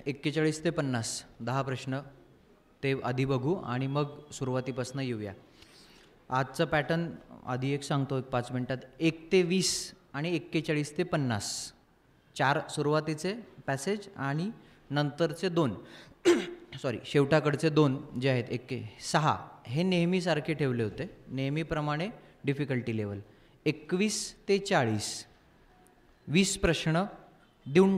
41 ते 50 10 प्रश्न ते आधी बघू आणि मग सुरुवातीपासून येऊया. आजचं पॅटर्न आधी एक सांगतो, एक 5 मिनटात. 1 ते 20 आणि 41 ते 50 4 सुरुवातीचे पॅसेज आणि नंतरचे 2 शेवटाकडचे 2 जे आहेत 6 हे नेहमीसारखे ठेवले होते, नेहमीप्रमाणे डिफिकल्टी लेवल. 21 ते 40 20 प्रश्न देऊन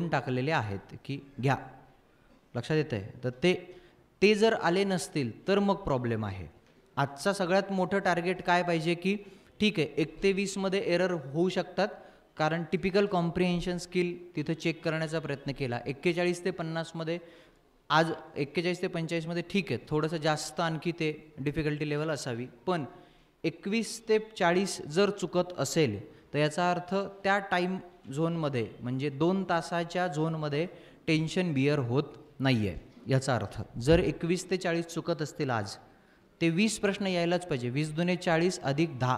टाकलेले आहेत की घ्या, लक्षात येतं आहे. तर ते जर आले नसतील तर मग प्रॉब्लेम आहे. आजचा सगळ्यात मोठं टार्गेट काय पाहिजे की ठीक आहे 1 ते 20मध्ये एरर होऊ शकतात, कारण टिपिकल कॉम्प्रिहेन्शन स्किल तिथं चेक करण्याचा प्रयत्न केला. 41 ते 50मध्ये आज 41 ते 45मध्ये ठीक आहे, थोडंसं जास्त आणखी ते डिफिकल्टी लेवल असावी. पण 21 ते 40 जर चुकत असेल तर याचा अर्थ त्या टाईम झोनमध्ये म्हणजे 2 तासाच्या झोनमध्ये टेन्शन बिअर होत नाही आहे. याचा अर्थ जर 21 ते 40 चुकत असतील आज, ते 20 प्रश्न यायलाच पाहिजे. 20 दुने 40 अधिक 10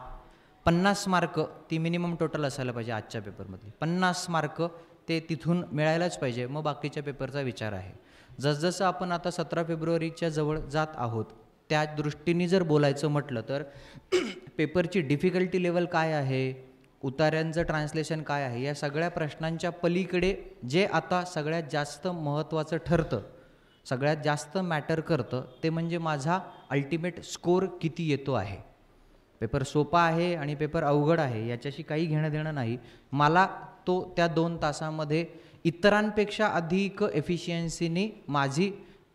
50 मार्क ती मिनिमम टोटल असायला पाहिजे आजच्या पेपरमधली. 50 मार्क ते तिथून मिळायलाच पाहिजे. मग बाकीच्या पेपरचा विचार आहे. जसजसं आपण आता 17 फेब्रुवारीच्या जवळ जात आहोत त्या दृष्टीने जर बोलायचं म्हटलं तर पेपरची डिफिकल्टी लेवल काय आहे, उतार्यांचं ट्रान्सलेशन काय आहे, या सगळ्या प्रश्नांच्या पलीकडे जे आता सगळ्यात जास्त महत्त्वाचं ठरतं, सगळ्यात जास्त मॅटर करतं, ते म्हणजे माझा अल्टिमेट स्कोर किती येतो आहे. पेपर सोपा आहे आणि पेपर अवघड आहे याच्याशी काही घेणं देणं नाही. मला तो त्या 2 तासामध्ये इतरांपेक्षा अधिक एफिशियन्सीने माझी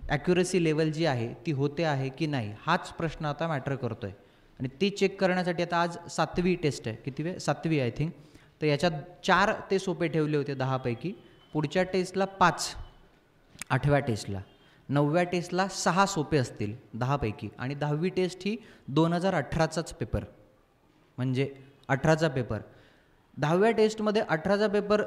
ॲक्युरसी लेवल जी आहे ती होते आहे की नाही, हाच प्रश्न आता मॅटर करतो आहे. आणि ते चेक करण्यासाठी आता आज 7वी टेस्ट आहे. किती वेळ? 7वी आय थिंक. तर याच्यात 4 ते सोपे ठेवले होते 10 पैकी. पुढच्या टेस्टला 5, 8व्या टेस्टला, 9व्या टेस्टला 6 सोपे असतील 10 पैकी. आणि 10वी टेस्ट ही 2018चाच पेपर, म्हणजे 18चा पेपर. 10व्या टेस्टमध्ये 18चा पेपर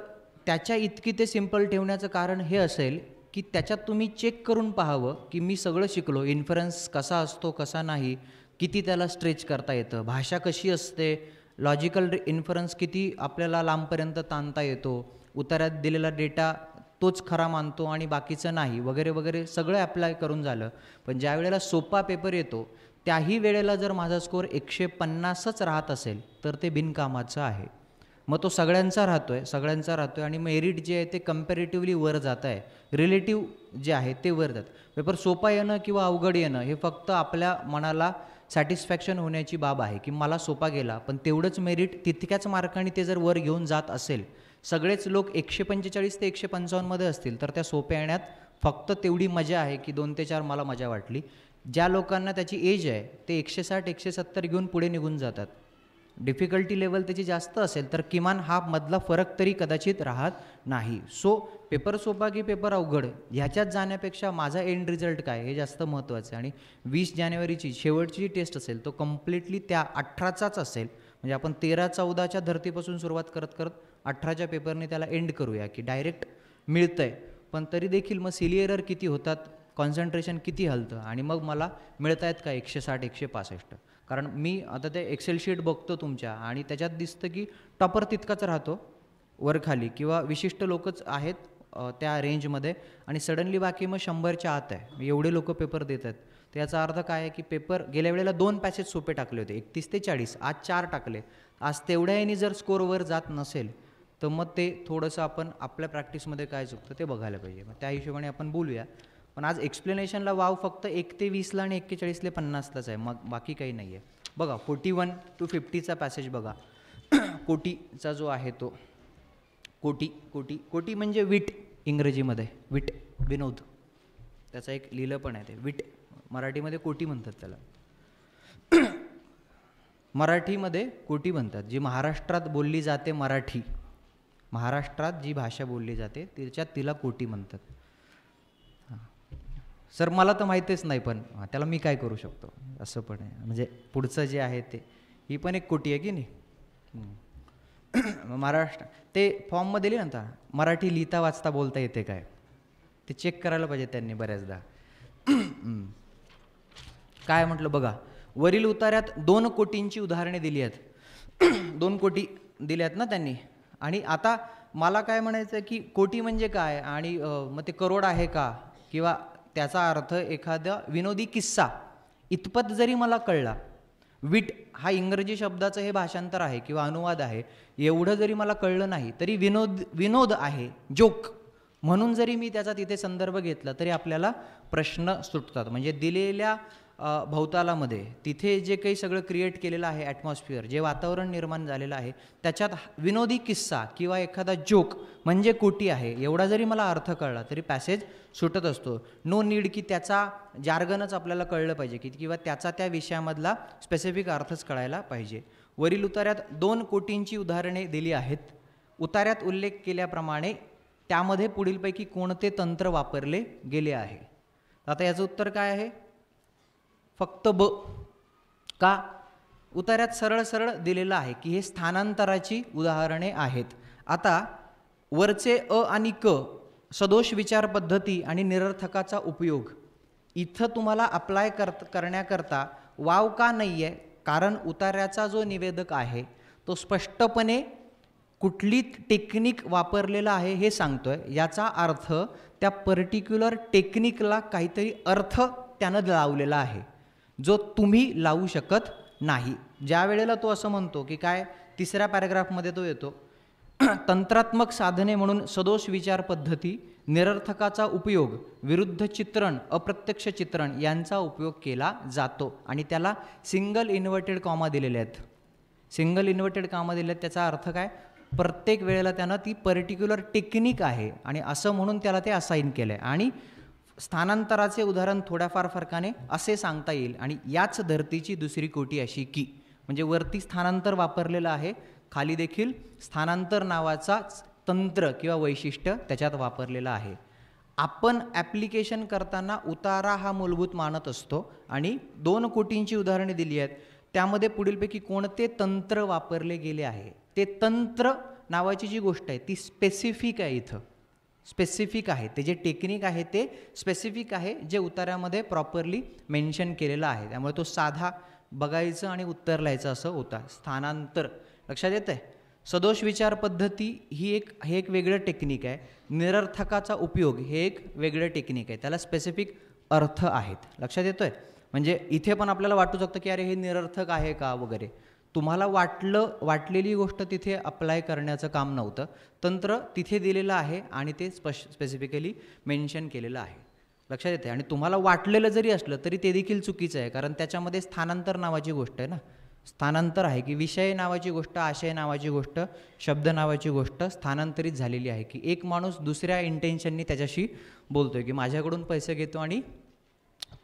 त्याच्या इतकी ते सिम्पल ठेवण्याचं कारण हे असेल की त्याच्यात तुम्ही चेक करून पाहावं की मी सगळं शिकलो, इन्फरन्स कसा असतो कसा नाही, किती त्याला स्ट्रेच करता येतं, भाषा कशी असते, लॉजिकल इन्फरन्स किती आपल्याला लांबपर्यंत ताणता येतो, उतार्यात दिलेला डेटा तोच खरा मानतो आणि बाकीचं नाही, वगैरे वगैरे सगळं अप्लाय करून झालं. पण ज्या वेळेला सोपा पेपर येतो त्याही वेळेला जर माझा स्कोअर 150च राहत असेल तर ते बिनकामाचं आहे. मग तो सगळ्यांचा राहतो आहे आणि मेरिट जे आहे ते कम्पॅरेटिव्हली वर जात आहे, रिलेटिव्ह जे आहे ते वर जातं. पेपर सोपा येणं किंवा अवघड येणं हे फक्त आपल्या मनाला सॅटिस्फॅक्शन होण्याची बाब आहे की मला सोपा गेला, पण तेवढंच मेरिट तितक्याच मार्काने ते जर वर घेऊन जात असेल, सगळेच लोक 145 ते 155मध्ये असतील तर त्या सोप्या येण्यात फक्त तेवढी मजा आहे की 2 ते 4 मला मजा वाटली. ज्या लोकांना त्याची एज आहे ते 160 170 घेऊन पुढे निघून जातात. डिफिकल्टी लेवल त्याची जास्त असेल तर किमान हा मधला फरक तरी कदाचित राहत नाही. सो पेपर सोपा की पेपर अवघड ह्याच्यात जाण्यापेक्षा माझा एंड रिझल्ट काय हे जास्त महत्त्वाचं आहे. आणि 20 जानेवारीची शेवटची टेस्ट असेल तो कम्प्लिटली त्या 18चाच असेल. म्हणजे आपण 13-14च्या धर्तीपासून सुरुवात करत करत 18च्या पेपरने त्याला एंड करूया की डायरेक्ट मिळतं आहे, पण तरी देखील मग सिली एरर किती होतात, कॉन्सन्ट्रेशन किती हलतं आणि मग मला मिळत आहेत का 160 165. कारण मी आता ते एक्सेल शीट बघतो तुमच्या आणि त्याच्यात दिसतं की टॉपर तितकाच राहतो वरखाली किंवा विशिष्ट लोकच आहेत त्या रेंजमध्ये आणि सडनली बाकी मग 100च्या आत आहे. एवढे लोक पेपर देत आहेत. तर याचा अर्थ काय आहे की पेपर गेल्या वेळेला 2 पॅसेज सोपे टाकले होते 31 ते 40, आज 4 टाकले. आज तेवढ्याने जर स्कोरवर जात नसेल तर मग ते थोडंसं आपण आपल्या प्रॅक्टिसमध्ये काय चुकतं ते बघायला पाहिजे. मग त्या हिशोबाने आपण बोलूया. पण आज एक्सप्लेनेशनला वाव फक्त 1 ते 20ला आणि 41 ते 50लाच आहे, मग बाकी काही नाही आहे. बघा 41 to 50चा पॅसेज बघा. कोटीचा जो आहे तो कोटी म्हणजे विट इंग्रजीमध्ये, विट विनोद, त्याचा एक लिहिलं पण आहे ते विट. मराठीमध्ये कोटी म्हणतात त्याला. मराठीमध्ये कोटी म्हणतात. जी महाराष्ट्रात बोलली जाते मराठी, महाराष्ट्रात जी भाषा बोलली जाते त्याच्यात तिला कोटी म्हणतात. सर मला तर माहितीच नाही, पण त्याला मी काय करू शकतो असं पण आहे. म्हणजे पुढचं जे आहे ते ही पण एक कोटी आहे की नाही. महाराष्ट्र ते फॉर्ममध्ये लिहिलं ना, मराठी लिहिता वाचता बोलता येते काय ते चेक करायला पाहिजे त्यांनी बऱ्याचदा. काय म्हटलं बघा, वरील उतार्यात 2 कोटींची उदाहरणे दिली आहेत. 2 कोटी दिली आहेत ना त्यांनी. आणि आता मला काय म्हणायचं आहे की कोटी म्हणजे काय आणि मग ते करोड आहे का, किंवा त्याचा अर्थ एखादा विनोदी किस्सा, इतपत जरी मला कळला, विट हा इंग्रजी शब्दाचं हे भाषांतर आहे किंवा अनुवाद आहे, एवढं जरी मला कळलं नाही तरी विनोद आहे, जोक म्हणून जरी मी त्याचा तिथे संदर्भ घेतला तरी आपल्याला प्रश्न सुटतात. म्हणजे दिलेल्या भवतालामध्ये तिथे जे काही सगळं क्रिएट केलेलं आहे, ॲटमॉस्फिअर, जे वातावरण निर्माण झालेलं आहे, त्याच्यात विनोदी किस्सा किंवा एखादा जोक म्हणजे कोटी आहे, एवढा जरी मला अर्थ कळला तरी पॅसेज सुटत असतो. नो नीड की त्याचा जार्गनच आपल्याला कळलं पाहिजे की किंवा त्याचा त्या विषयामधला स्पेसिफिक अर्थच कळायला पाहिजे. वरील उतार्यात 2 कोटींची उदाहरणे दिली आहेत. उतार्यात उल्लेख केल्याप्रमाणे त्यामध्ये पुढीलपैकी कोणते तंत्र वापरले गेले आहे? आता याचं उत्तर काय आहे? फक्त ब. का? उतार्यात सरळ सरळ दिलेलं आहे की हे स्थानांतराची उदाहरणे आहेत. आता वरचे अ आणि क सदोष विचार पद्धती आणि निरर्थकाचा उपयोग इथं तुम्हाला अप्लाय करण्याकरता वाव का नाही आहे? कारण उतार्याचा जो निवेदक आहे तो स्पष्टपणे कुठली टेक्निक वापरलेला आहे हे सांगतोय. याचा अर्थ त्या पर्टिक्युलर टेक्निकला काहीतरी अर्थ त्यानं लावलेला आहे जो तुम्ही लावू शकत नाही. ज्या वेळेला तो असं म्हणतो की काय, तिसऱ्या पॅराग्राफमध्ये तो येतो, तंत्रात्मक साधने म्हणून सदोष विचार पद्धती, निरर्थकाचा उपयोग, विरुद्ध चित्रण, अप्रत्यक्ष चित्रण यांचा उपयोग केला जातो. आणि त्याला सिंगल इन्व्हर्टेड कॉमा दिलेले आहेत. सिंगल इन्व्हर्टेड कॉमा दिले आहेत त्याचा अर्थ काय? प्रत्येक वेळेला त्यानं ती पर्टिक्युलर टेक्निक आहे आणि असं म्हणून त्याला ते असाइन केलं आहे. आणि स्थानांतराचे उदाहरण थोड्याफार फरकाने असे सांगता येईल. आणि याच धर्तीची दुसरी कोटी अशी की, म्हणजे वरती स्थानांतर वापरलेलं आहे, खाली देखील स्थानांतर नावाचा तंत्र किंवा वैशिष्ट्य त्याच्यात वापरलेलं आहे. आपण ॲप्लिकेशन करताना उतारा हा मूलभूत मानत असतो आणि 2 कोटींची उदाहरणे दिली आहेत. त्यामध्ये पुढीलपैकी कोणते तंत्र वापरले गेले आहे? ते तंत्र नावाची जी गोष्ट आहे ती स्पेसिफिक आहे. इथं स्पेसिफिक आहे, ते जे टेक्निक आहे ते स्पेसिफिक आहे, जे उतार्यामध्ये प्रॉपरली मेन्शन केलेलं आहे. त्यामुळे तो साधा बघायचं आणि उत्तर लिहायचं असं होता. स्थानांतर लक्षात येतं आहे. सदोष विचार पद्धती हे एक वेगळं टेक्निक आहे. निरर्थकाचा उपयोग हे एक वेगळं टेक्निक आहे, त्याला स्पेसिफिक अर्थ आहेत. लक्षात येतो आहे. म्हणजे इथे पण आपल्याला वाटू शकतं की अरे हे निरर्थक आहे का वगैरे. तुम्हाला वाटलेली गोष्ट तिथे अप्लाय करण्याचं काम नव्हतं. तंत्र तिथे दिलेलं आहे आणि ते स्पेसिफिकली मेन्शन केलेलं आहे. लक्षात येते. आणि तुम्हाला वाटलेलं जरी असलं तरी ते देखील चुकीचं आहे, कारण त्याच्यामध्ये स्थानांतर नावाची गोष्ट आहे ना. स्थानांतर आहे की विषय नावाची गोष्ट, आशय नावाची गोष्ट, शब्द नावाची गोष्ट स्थानांतरित झालेली आहे. की एक माणूस दुसऱ्या इंटेन्शननी त्याच्याशी बोलतोय की माझ्याकडून पैसे घेतो आणि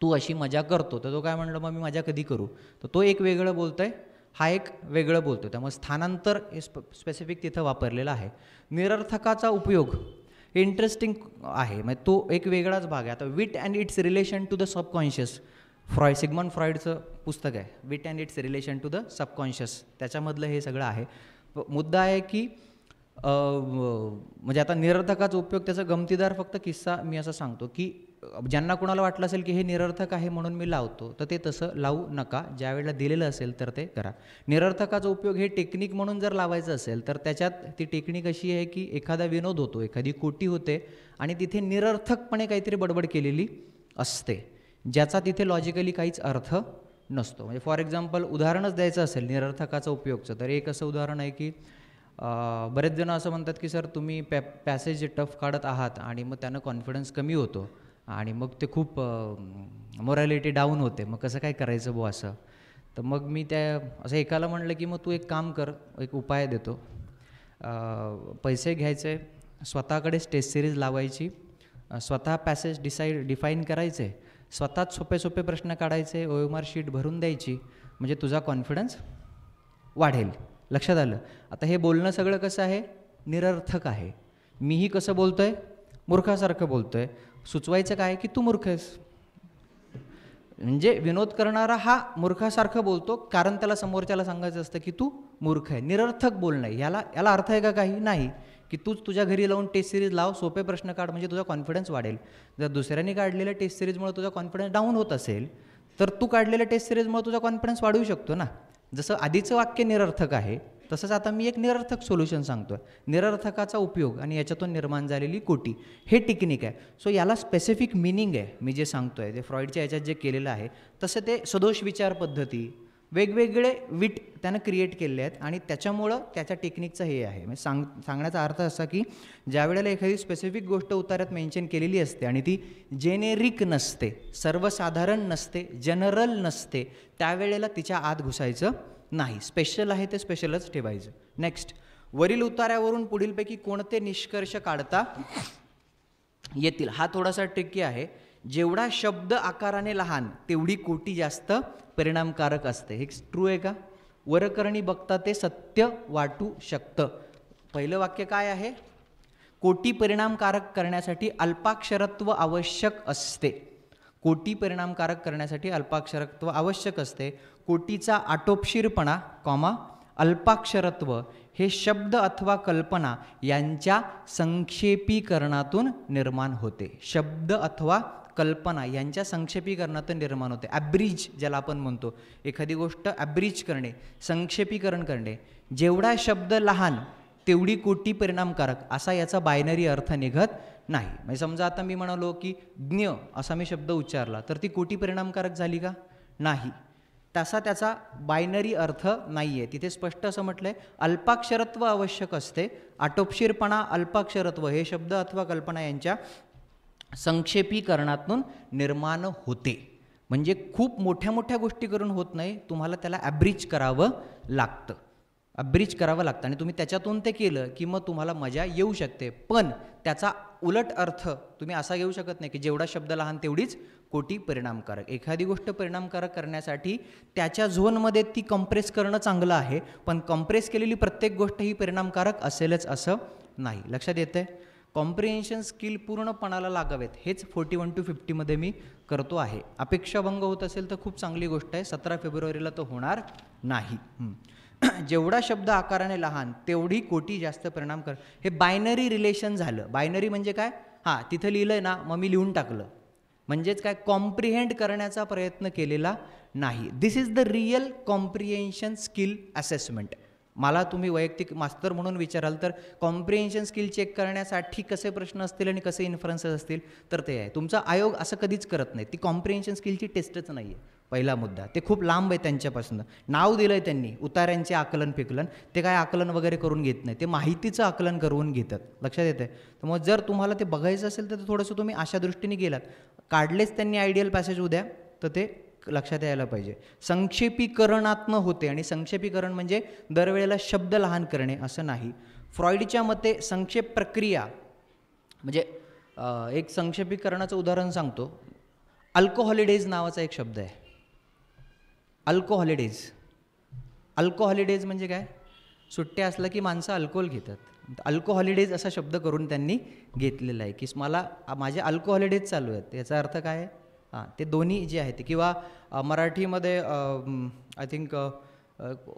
तू अशी मजा करतो, तर तो काय म्हणलं मग मी मजा कधी करू, तर तो एक वेगळं बोलतोय, हा एक वेगळं बोलतो. त्यामुळे स्थानांतर हे स्पेसिफिक तिथं वापरलेला आहे. निरर्थकाचा उपयोग हे इंटरेस्टिंग आहे, म्हणजे तो एक वेगळाच भाग आहे. आता wit and its relation to the subconscious, Sigmund फ्रॉइडचं पुस्तक आहे wit and its relation to the subconscious, त्याच्यामधलं हे सगळं आहे. मुद्दा आहे की म्हणजे आता निरर्थकाचा उपयोग, त्याचा गमतीदार फक्त किस्सा मी असं सांगतो की ज्यांना कुणाला वाटलं असेल की हे निरर्थक आहे म्हणून मी लावतो, तर ते तसं लावू नका. ज्या वेळेला दिलेलं असेल तर ते करा. निरर्थकाचा उपयोग हे टेक्निक म्हणून जर लावायचं असेल तर त्याच्यात ती टेक्निक अशी आहे की एखादा विनोद होतो, एखादी कोटी होते आणि तिथे निरर्थकपणे काहीतरी बडबड केलेली असते, ज्याचा तिथे लॉजिकली काहीच अर्थ नसतो. म्हणजे फॉर एक्झाम्पल उदाहरणच द्यायचं असेल निरर्थकाचा उपयोगचं, तर एक असं उदाहरण आहे की बरेच जण असं म्हणतात की सर तुम्ही पॅसेज टफ काढत आहात आणि मग त्यानं कॉन्फिडन्स कमी होतो आणि मग ते खूप मोरॅलिटी डाऊन होते, मग कसं काय करायचं बुवा असं. तर मग मी असं एकाला म्हणलं की मग तू एक काम कर, एक उपाय देतो. पैसे घ्यायचे, स्वतःकडेच टेस्ट सिरीज लावायची, स्वतः पॅसेज डिफाईन करायचे, स्वतःच सोपे सोपे प्रश्न काढायचे, OMR शीट भरून द्यायची, म्हणजे तुझा कॉन्फिडन्स वाढेल. लक्षात आलं. आता हे बोलणं सगळं कसं आहे? निरर्थक आहे. मीही कसं बोलतो आहे? मूर्खासारखं बोलतो आहे. सुचवायचं काय की तू मूर्ख आहेस. म्हणजे विनोद करणारा हा मूर्खासारखं बोलतो, कारण त्याला समोरच्याला सांगायचं असतं की तू मूर्ख आहे. निरर्थक बोलणं आहे, याला अर्थ आहे का काही? नाही. की तूच तुझ्या घरी लावून टेस्ट सिरीज लाव, सोपे प्रश्न काढ, म्हणजे तुझा कॉन्फिडन्स वाढेल. जर दुसऱ्याने काढलेल्या टेस्ट सिरीजमुळे तुझा कॉन्फिडन्स डाऊन होत असेल तर तू काढलेल्या टेस्ट सिरीजमुळे तुझा कॉन्फिडन्स वाढवू शकतो ना. जसं आधीचं वाक्य निरर्थक आहे तसंच आता मी एक निरर्थक सोल्युशन सांगतोय, निरर्थकाचा उपयोग आणि याच्यातून निर्माण झालेली कोटी, हे टेक्निक आहे. सो याला स्पेसिफिक मिनिंग आहे. मी जे सांगतोय ते फ्रॉइडच्या याच्यात जे केलेलं आहे तसं ते सदोष विचार पद्धती, वेगवेगळे विट त्यानं क्रिएट केले आहेत आणि त्याच्यामुळं त्याच्या टेक्निकचं हे आहे. म्हणजे सांगण्याचा अर्थ असा की ज्या वेळेला एखादी स्पेसिफिक गोष्ट उतार्यात मेन्शन केलेली असते आणि ती जेनेरिक नसते, सर्वसाधारण नसते, जनरल नसते, त्यावेळेला तिच्या आत घुसायचं नाही. स्पेशल आहे ते स्पेशलच ठेवायचं. नेक्स्ट, वरील उतार्यावरून पुढीलपैकी कोणते निष्कर्ष काढता येतील? हा थोडासा ट्रिकी आहे. जेवढा शब्द आकाराने लहान तेवढी कोटी जास्त परिणामकारक असते. हे ट्रू आहे का? वरकरणी बघता ते सत्य वाटू शकतं. पहिलं वाक्य काय आहे? कोटी परिणामकारक करण्यासाठी अल्पाक्षरत्व आवश्यक असते. कोटी परिणामकारक करण्यासाठी अल्पाक्षरत्व आवश्यक असते. कोटीचा आटोपशीरपणा अल्पाक्षरत्व हे शब्द अथवा कल्पना यांच्या संक्षेपीकरणातून निर्माण होते. शब्द अथवा कल्पना यांच्या संक्षेपीकरणातून निर्माण होते. ॲब्रिज ज्याला आपण म्हणतो, एखादी गोष्ट ॲब्रिज करणे, संक्षेपीकरण करणे. जेवढा शब्द लहान तेवढी कोटी परिणामकारक, असा याचा बायनरी अर्थ निघत नाही. म्हणजे समजा आता मी म्हणालो की ज्ञ असा मी शब्द उच्चारला तर ती कोटी परिणामकारक झाली का? नाही. तसा त्याचा बायनरी अर्थ नाही आहे. तिथे स्पष्ट असं म्हटलं आहे, अल्पाक्षरत्व आवश्यक असते. आटोपशीरपणा, अल्पाक्षरत्व हे शब्द अथवा कल्पना यांच्या संक्षेपीकरणातून निर्माण होते. म्हणजे खूप मोठ्या मोठ्या गोष्टी करून होत नाही, तुम्हाला त्याला ॲब्रिज करावं लागतं. आणि तुम्ही त्याच्यातून ते केलं की मग तुम्हाला मजा येऊ शकते. पण त्याचा उलट अर्थ तुम्ही असा घेऊ शकत नाही की जेवढा शब्द लहान तेवढीच कोटी परिणामकारक. एखादी गोष्ट परिणामकारक करण्यासाठी त्याच्या झोनमध्ये ती कम्प्रेस करणं चांगलं आहे, पण कम्प्रेस केलेली प्रत्येक गोष्ट ही परिणामकारक असेलच असं नाही. लक्षात येतं आहे? कॉम्प्रिहेन्शन स्किल पूर्णपणाला लागावेत, हेच 41 to 50 मध्ये मी करतो आहे. अपेक्षाभंग होत असेल तर खूप चांगली गोष्ट आहे. 17 फेब्रुवारीला तो होणार नाही. जेवढा शब्द आकाराने लहान तेवढी कोटी जास्त परिणाम कर. हे बायनरी रिलेशन झालं. बायनरी म्हणजे काय? हां, तिथं लिहिलं आहे ना, मग मी लिहून टाकलं. म्हणजेच काय? कॉम्प्रिहेंड करण्याचा प्रयत्न केलेला नाही. This is the real comprehension skill assessment. मला तुम्ही वैयक्तिक मास्तर म्हणून विचाराल तर कॉम्प्रिहेन्शन स्किल चेक करण्यासाठी कसे प्रश्न असतील आणि कसे इन्फरन्सेस असतील तर ते आहे. तुमचा आयोग असं कधीच करत नाही. ती कॉम्प्रिहेन्शन स्किलची टेस्टच नाही आहे. पहिला मुद्दा, ते खूप लांब आहे त्यांच्यापासून. नाव दिलं आहे त्यांनी उतार्यांचे आकलन फेकलन, ते काय आकलन वगैरे करून घेत नाही, ते माहितीचं आकलन करून घेतात. लक्षात येतं आहे? त्यामुळे जर तुम्हाला ते बघायचं असेल तर थोडंसं तुम्ही अशा दृष्टीने गेलात, काढलेच त्यांनी आयडियल पॅसेज उद्या, तर ते लक्षात यायला पाहिजे. संक्षेपीकरणात्मक होते आणि संक्षेपीकरण म्हणजे दरवेळेला शब्द लहान करणे असं नाही. फ्रॉइडच्या मते संक्षेप प्रक्रिया म्हणजे एक संक्षेपीकरणाचं उदाहरण सांगतो. अल्कोहॉलिडेज नावाचा एक शब्द आहे. अल्कोहॉलिडेज म्हणजे काय? सुट्ट्या असलं की माणसं अल्कोहोल घेतात. अल्कोहॉलिडेज असा शब्द करून त्यांनी घेतलेला आहे की माझे अल्कोहॉलिडेज चालू आहेत. याचा अर्थ काय आहे? हां, ते दोन्ही जे आहेत, किंवा मराठीमध्ये आय थिंक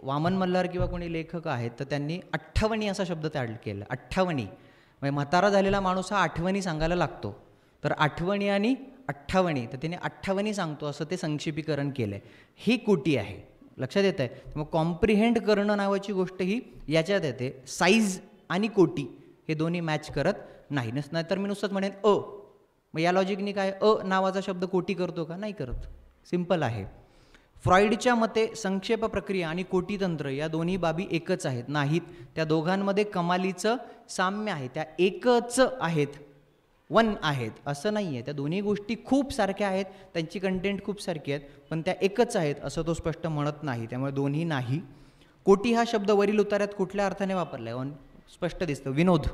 वामन मल्हार किंवा कोणी लेखक आहेत तर त्यांनी आठवणी असा शब्द ॲड केला. आठवणी म्हणजे म्हातारा झालेला माणूस हा आठवणी सांगायला लागतो, तर आठवणी आणि अठ्ठावणी, तर त्याने अठ्ठावणी सांगतो असं ते संक्षेपीकरण केलं आहे. ही कोटी आहे. लक्षात येतं आहे? मग कॉम्प्रिहेंड करणं नावाची गोष्ट ही याच्यात येते. साईज आणि कोटी हे दोन्ही मॅच करत नाही. नाहीतर मी नुसतंच म्हणेन मग या लॉजिकनी काय नावाचा शब्द कोटी करतो का? नाही करत. सिंपल आहे. फ्रॉइडच्या मते संक्षेप प्रक्रिया आणि कोटीतंत्र या दोन्ही बाबी एकच आहेत. नाहीत. त्या दोघांमध्ये कमालीचं साम्य आहे. त्या एकच आहेत, वन आहेत असं नाही आहे. त्या दोन्ही गोष्टी खूप सारख्या आहेत, त्यांची कंटेंट खूप सारखी आहेत, पण त्या एकच आहेत असं तो स्पष्ट म्हणत नाही. त्यामुळे दोन्ही नाही. कोटी हा शब्द वरील उतार्यात कुठल्या अर्थाने वापरला आहे? स्पष्ट दिसतं. विनोद,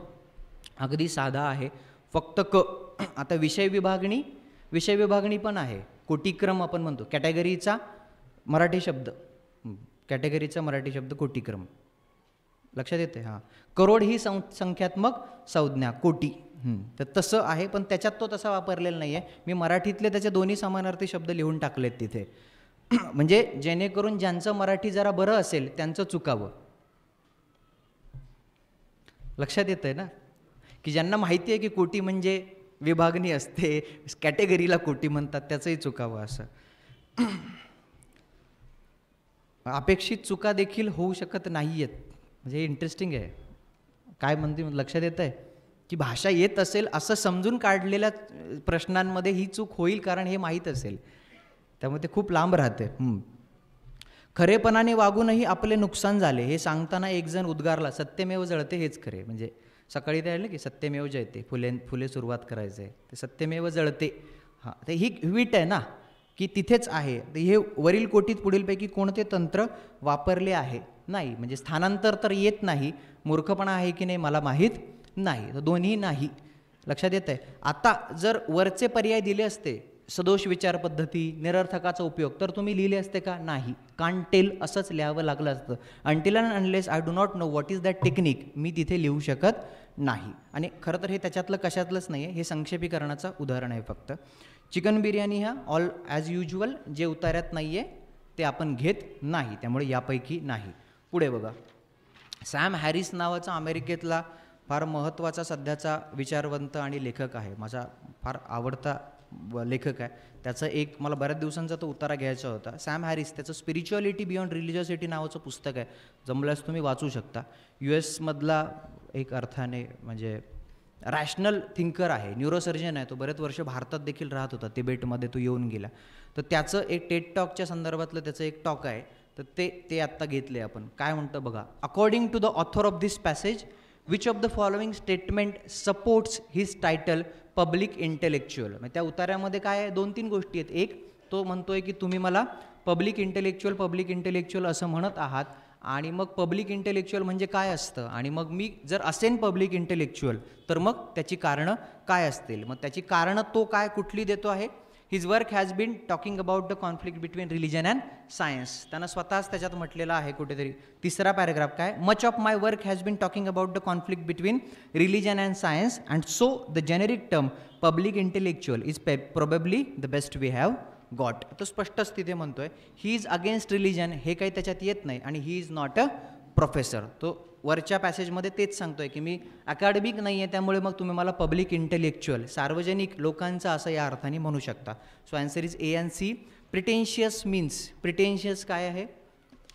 अगदी साधा आहे, फक्त आता विषय विभागणी पण आहे. कोटीक्रम आपण म्हणतो. कॅटेगरीचा मराठी शब्द कोटीक्रम. लक्षात येते? हां. करोड ही संख्यात्मक संज्ञा, कोटी. तर तसं आहे, पण त्याच्यात तो तसा वापरलेला नाही आहे. मी मराठीतले त्याचे दोन्ही समानार्थी शब्द लिहून टाकलेत तिथे, म्हणजे जेणेकरून ज्यांचं मराठी जरा बरं असेल त्यांचं चुकावं. लक्षात येतं आहे ना? की ज्यांना माहिती आहे की कोटी म्हणजे विभागणी असते, कॅटेगरीला कोटी म्हणतात, त्याचंही चुकावं असं. अपेक्षित चुका देखील होऊ शकत नाही आहेत. म्हणजे इंटरेस्टिंग आहे. काय म्हणते लक्षात येतं आहे की भाषा येत असेल असं समजून काढलेल्या प्रश्नांमध्ये ही चूक होईल, कारण हे माहीत असेल, त्यामुळे ते खूप लांब राहते. खरेपणाने वागूनही आपले नुकसान झाले हे सांगताना एक जण उद्गारला, सत्यमेव जळते हेच खरे. म्हणजे सकाळी ते आले की सत्यमेव जयते, फुले सुरुवात करायचं आहे, ते सत्यमेव जळते. हां, तर ही वीट आहे ना की तिथेच आहे. हे वरील कोटीत पुढीलपैकी कोणते तंत्र वापरले आहे? नाही. म्हणजे स्थानांतर तर येत नाही, मूर्खपणा आहे की नाही मला माहीत नाही. तर दोन्ही नाही. लक्षात येत आहे. आता जर वरचे पर्याय दिले असते, सदोष विचार पद्धती, निरर्थकाचा उपयोग, तर तुम्ही लिहिले असते का? नाही. कांट टेल असंच लिहावं लागलं असतं. Until and unless I do not know what is that technique, मी तिथे लिहू शकत नाही. आणि खरं तर हे त्याच्यातलं कशातलंच नाही आहे, हे संक्षेपीकरणाचं उदाहरण आहे फक्त. चिकन बिर्याणी हा ऑल ॲज युज्युअल जे उतार्यात नाही आहे ते आपण घेत नाही, त्यामुळे यापैकी नाही. पुढे बघा. सॅम हॅरिस नावाचा अमेरिकेतला फार महत्त्वाचा सध्याचा विचारवंत आणि लेखक आहे, माझा फार आवडता लेखक आहे. त्याचं एक मला बऱ्याच दिवसांचा तो उतारा घ्यायचा होता. सॅम हॅरिस, त्याचं स्पिरिच्युअलिटी बियॉन्ड रिलिजियसिटी नावाचं पुस्तक आहे, जमल्यास तुम्ही वाचू शकता. US मधला एक अर्थाने म्हणजे रॅशनल थिंकर आहे, न्यूरोसर्जन आहे. तो बरेच वर्ष भारतात देखील राहत होता, तिबेटमध्ये तो येऊन गेला. तर त्याचं एक टेड टॉकच्या संदर्भातलं त्याचं एक टॉक आहे, तर ते आत्ता घेतले आपण. काय म्हणतं बघा. According to the author of this passage, which of the following statement supports his title public intellectual. म्हणजे त्या उतार्यामध्ये काय आहे, 2-3 गोष्टी आहेत. एक, तो म्हणतोय की तुम्ही मला पब्लिक इंटेलेक्च्युअल असं म्हणत आहात, आणि मग पब्लिक इंटेलेक्च्युअल म्हणजे काय असतं, आणि मग मी जर असेन पब्लिक इंटेलेक्च्युअल तर मग त्याची कारणं काय असतील. मग त्याची कारणं तो काय कुठली देतो आहे. His work has been talking about the conflict between religion and science. त्यानं स्वतःच त्याच्यात म्हटलेलं आहे कुठेतरी, तिसरा पॅराग्राफ काय, much of my work has been talking about the conflict between religion and science and so the generic term public intellectual is probably the best we have got. तो स्पष्टच तिथे म्हणतोय ही इज अगेन्स्ट रिलिजन, हे काही त्याच्यात येत नाही, आणि he is not a professor. तो वरच्या पॅसेजमध्ये तेच सांगतोय की मी अकॅडमिक नाही आहे, त्यामुळे मग तुम्ही मला पब्लिक इंटेलेक्च्युअल, सार्वजनिक लोकांचा असं या अर्थाने म्हणू शकता. So answer is A and C. Pretentious means, pretentious काय आहे,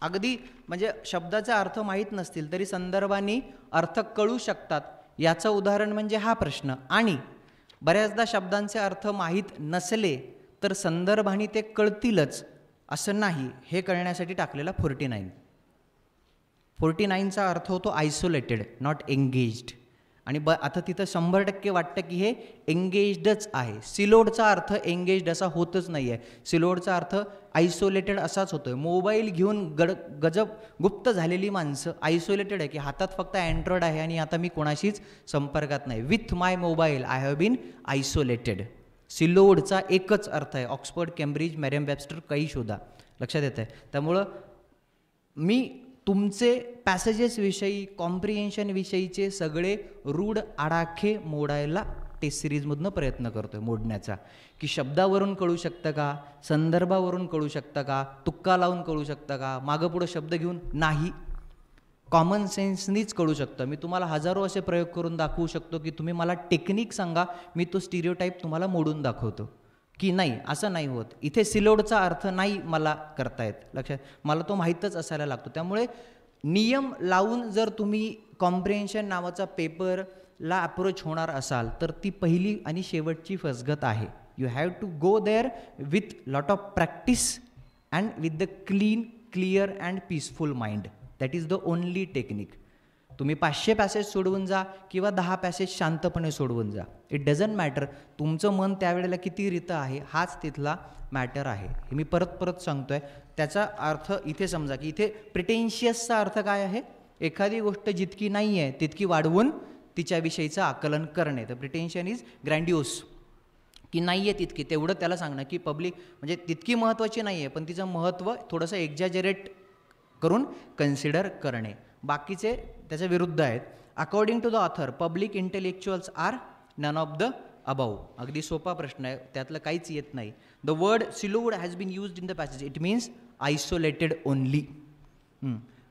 अगदी म्हणजे शब्दाचा अर्थ माहीत नसतील तरी संदर्भाने अर्थ कळू शकतात, याचं उदाहरण म्हणजे हा प्रश्न. आणि बऱ्याचदा शब्दांचे अर्थ माहीत नसले तर संदर्भाने ते कळतीलच असं नाही, हे कळण्यासाठी टाकलेला 49चा अर्थ होतो आयसोलेटेड, नॉट एंगेज्ड. आणि आता तिथं 100% वाटतं की हे एंगेज्डच आहे. सिलोडचा अर्थ एंगेज्ड असा होतच नाही आहे, सिलोडचा अर्थ आयसोलेटेड असाच होतोय. मोबाईल घेऊन गजब गुप्त झालेली माणसं आयसोलेटेड आहे, की हातात फक्त अँड्रॉइड आहे आणि आता मी कोणाशीच संपर्कात नाही. With my mobile I have been isolated. सिलोडचा एकच अर्थ आहे. ऑक्सफर्ड, केम्ब्रिज, मॅरियम वेबस्टर, काही शोधा. लक्षात येतं आहे. त्यामुळं मी तुमचे पॅसेजेसविषयी, कॉम्प्रिहेन्शनविषयीचे सगळे रूढ आडाखे मोडायला टेस्ट सिरीजमधनं प्रयत्न करतो आहे मोडण्याचा, की शब्दावरून कळू शकतं का, संदर्भावरून कळू शकतं का, तुक्का लावून कळू शकतं का, मागं पुढं शब्द घेऊन नाही, कॉमन सेन्सनीच कळू शकतं. मी तुम्हाला हजारो असे प्रयोग करून दाखवू शकतो की तुम्ही मला टेक्निक सांगा, मी तो स्टिरियोटाईप तुम्हाला मोडून दाखवतो की नाही असं नाही होत. इथे सिलोडचा अर्थ नाही मला करतायत, लक्षात, मला तो माहीतच असायला लागतो. त्यामुळे नियम लावून जर तुम्ही कॉम्प्रिहेन्शन नावाचा पेपरला अप्रोच होणार असाल तर ती पहिली आणि शेवटची फसगत आहे. You have to go there with lot of practice and with the clear and peaceful mind. That is the only technique. तुम्ही 500 पॅसेज सोडवून जा किंवा 10 पॅसेज शांतपणे सोडवून जा, इट डझंट मॅटर. तुमचं मन त्यावेळेला किती रितं आहे हाच तिथला मॅटर आहे. हे मी परत परत सांगतो आहे. त्याचा अर्थ इथे समजा की इथे प्रिटेन्शियसचा अर्थ काय आहे, एखादी गोष्ट जितकी नाही आहे तितकी वाढवून तिच्याविषयीचं आकलन करणे. तर प्रिटेन्शन इज ग्रँडिओस, की नाही आहे तितकी, तेवढं त्याला सांगणं की पब्लिक म्हणजे तितकी महत्त्वाची नाही आहे पण तिचं महत्त्व थोडंसं एक्झॅजरेट करून कन्सिडर करणे. बाकीचे त्याच्या विरुद्ध आहेत. According to the author public intellectuals are none of the above. अगदी सोपा प्रश्न आहे, त्यातलं काहीच येत नाही. The word siloed has been used in the passage, it means isolated only.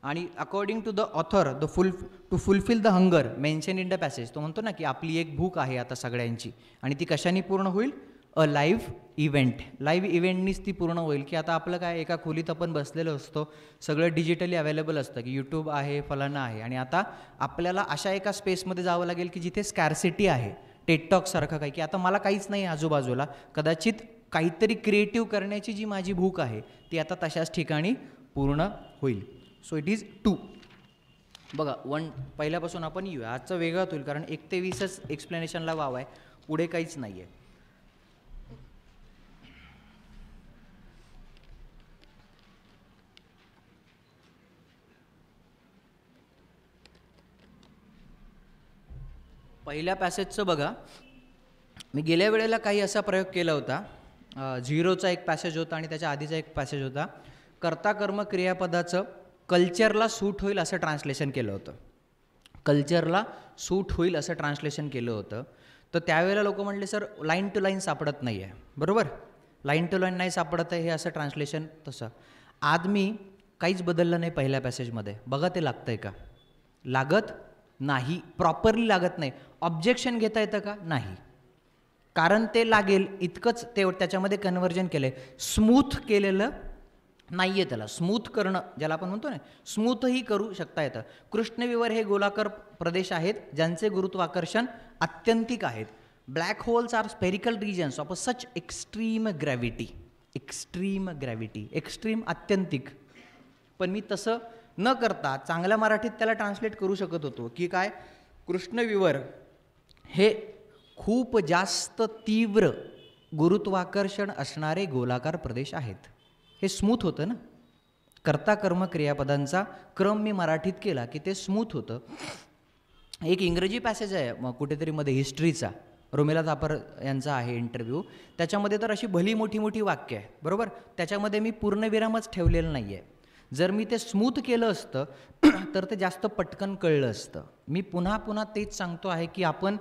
आणि according to the author to fulfil the hunger mention in the passage, तो म्हणतो ना की आपली एक भूक आहे आता सगळ्यांची आणि ती कशाने पूर्ण होईल, अ लाईव्ह इव्हेंट. लाईव्ह इव्हेंटनीच ती पूर्ण होईल, की आता आपलं काय एका खोलीत आपण बसलेलो असतो, सगळं डिजिटली अवेलेबल असतं, की यूट्यूब आहे, फलाना आहे, आणि आता आपल्याला अशा एका स्पेसमध्ये जावं लागेल की जिथे स्कॅर्सिटी आहे, टेड टॉकसारखं काही, की आता मला काहीच नाही आजूबाजूला, कदाचित काहीतरी क्रिएटिव्ह करण्याची जी माझी भूक आहे ती आता तशाच ठिकाणी पूर्ण होईल. So it is 2. बघा, 1 पहिल्यापासून आपण येऊया. आजचं वेगळंच होईल कारण 1 ते 20च एक्सप्लेनेशनला वाव आहे, पुढे काहीच नाही आहे. पहिल्या पॅसेजचं बघा, मी गेल्या वेळेला काही असा प्रयोग केला होता. 0चा एक पॅसेज होता आणि त्याच्या आधीचा एक पॅसेज होता. कर्ता कर्म क्रियापदाचं कल्चरला सूट होईल असं ट्रान्सलेशन केलं होतं. कल्चरला सूट होईल असं ट्रान्सलेशन केलं होतं. तर त्यावेळेला लोक म्हणले सर लाईन टू लाईन सापडत नाही आहे. बरोबर, लाईन टू लाईन नाही सापडत आहे हे असं ट्रान्सलेशन. तसं आज मी काहीच बदललं नाही पहिल्या पॅसेजमध्ये. बघा ते लागतं आहे का? लागत नाही, प्रॉपरली लागत नाही. ऑब्जेक्शन घेता येतं का? नाही, कारण ते लागेल इतकंच ते त्याच्यामध्ये कन्व्हर्जन केलं आहे. स्मूथ केलेलं नाही आहे. त्याला स्मूथ करणं ज्याला आपण म्हणतो ना, स्मूथही करू शकता येतं. कृष्णविवर हे गोलाकार प्रदेश आहेत ज्यांचे गुरुत्वाकर्षण आत्यंतिक आहेत. Black holes are spherical regions of a such extreme gravity. Extreme gravity, extreme आत्यंतिक. पण मी तसं न करता चांगल्या मराठीत त्याला ट्रान्सलेट करू शकत होतो की काय, कृष्णविवर हे खूप जास्त तीव्र गुरुत्वाकर्षण असणारे गोलाकार प्रदेश आहेत. हे स्मूथ होतं ना. कर्ता कर्म क्रियापदांचा क्रम मी मराठीत केला की ते स्मूथ होतं. एक इंग्रजी पॅसेज आहे मग कुठेतरी मध्ये हिस्ट्रीचा, रोमेला थापर यांचा आहे इंटरव्ह्यू. त्याच्यामध्ये तर अशी भली मोठी मोठी वाक्य आहे. बरोबर, त्याच्यामध्ये मी पूर्णविरामच ठेवलेलं नाही आहे. जर मी ते स्मूथ केलं असतं तर ते जास्त पटकन कळलं असतं. मी पुन्हा पुन्हा तेच सांगतो आहे की आपण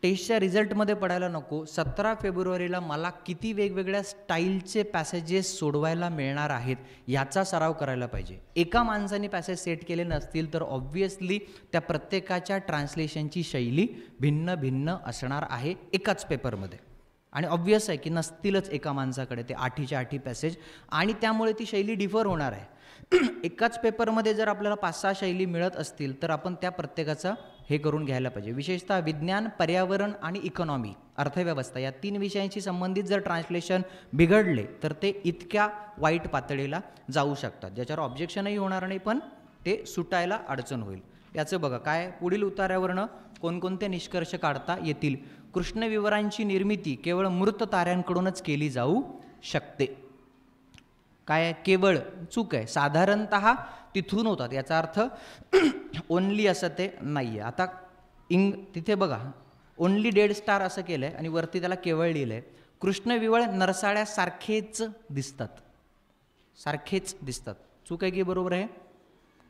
टेस्टच्या रिझल्टमध्ये पडायला नको. 17 फेब्रुवारीला मला किती वेगवेगळ्या स्टाईलचे पॅसेजेस सोडवायला मिळणार आहेत याचा सराव करायला पाहिजे. एका माणसाने पॅसेज सेट केले नसतील तर ऑब्व्हियसली त्या प्रत्येकाच्या ट्रान्सलेशनची शैली भिन्न भिन्न असणार आहे एकाच पेपरमध्ये. आणि ऑब्व्हियस आहे की नसतीलच एका माणसाकडे ते 8च्या 8 पॅसेज, आणि त्यामुळे ती शैली डिफर होणार आहे. एकाच पेपरमध्ये जर आपल्याला 5-6 शैली मिळत असतील तर आपण त्या प्रत्येकाचा हे करून घ्यायला पाहिजे. विशेषतः विज्ञान, पर्यावरण आणि इकॉनॉमी, अर्थव्यवस्था या 3 विषयांशी संबंधित जर ट्रान्सलेशन बिघडले तर ते इतक्या वाईट पातळीला जाऊ शकतात ज्याच्यावर ऑब्जेक्शनही होणार नाही, पण ते सुटायला अडचण होईल. याचं बघा काय, पुढील उतार्यावरनं कोणकोणते निष्कर्ष काढता येतील. कृष्णविवरांची निर्मिती केवळ मृत ताऱ्यांकडूनच केली जाऊ शकते. काय, केवळ चूक आहे. साधारणतः तिथून होतात याचा अर्थ ओनली असं ते नाही आहे. आता तिथे बघा ओनली डेड स्टार असं केलं आहे आणि वरती त्याला केवळ लिहिलं आहे. कृष्णविवळ नरसाळ्यासारखेच दिसतात, सारखेच दिसतात. चूक आहे की बरोबर आहे?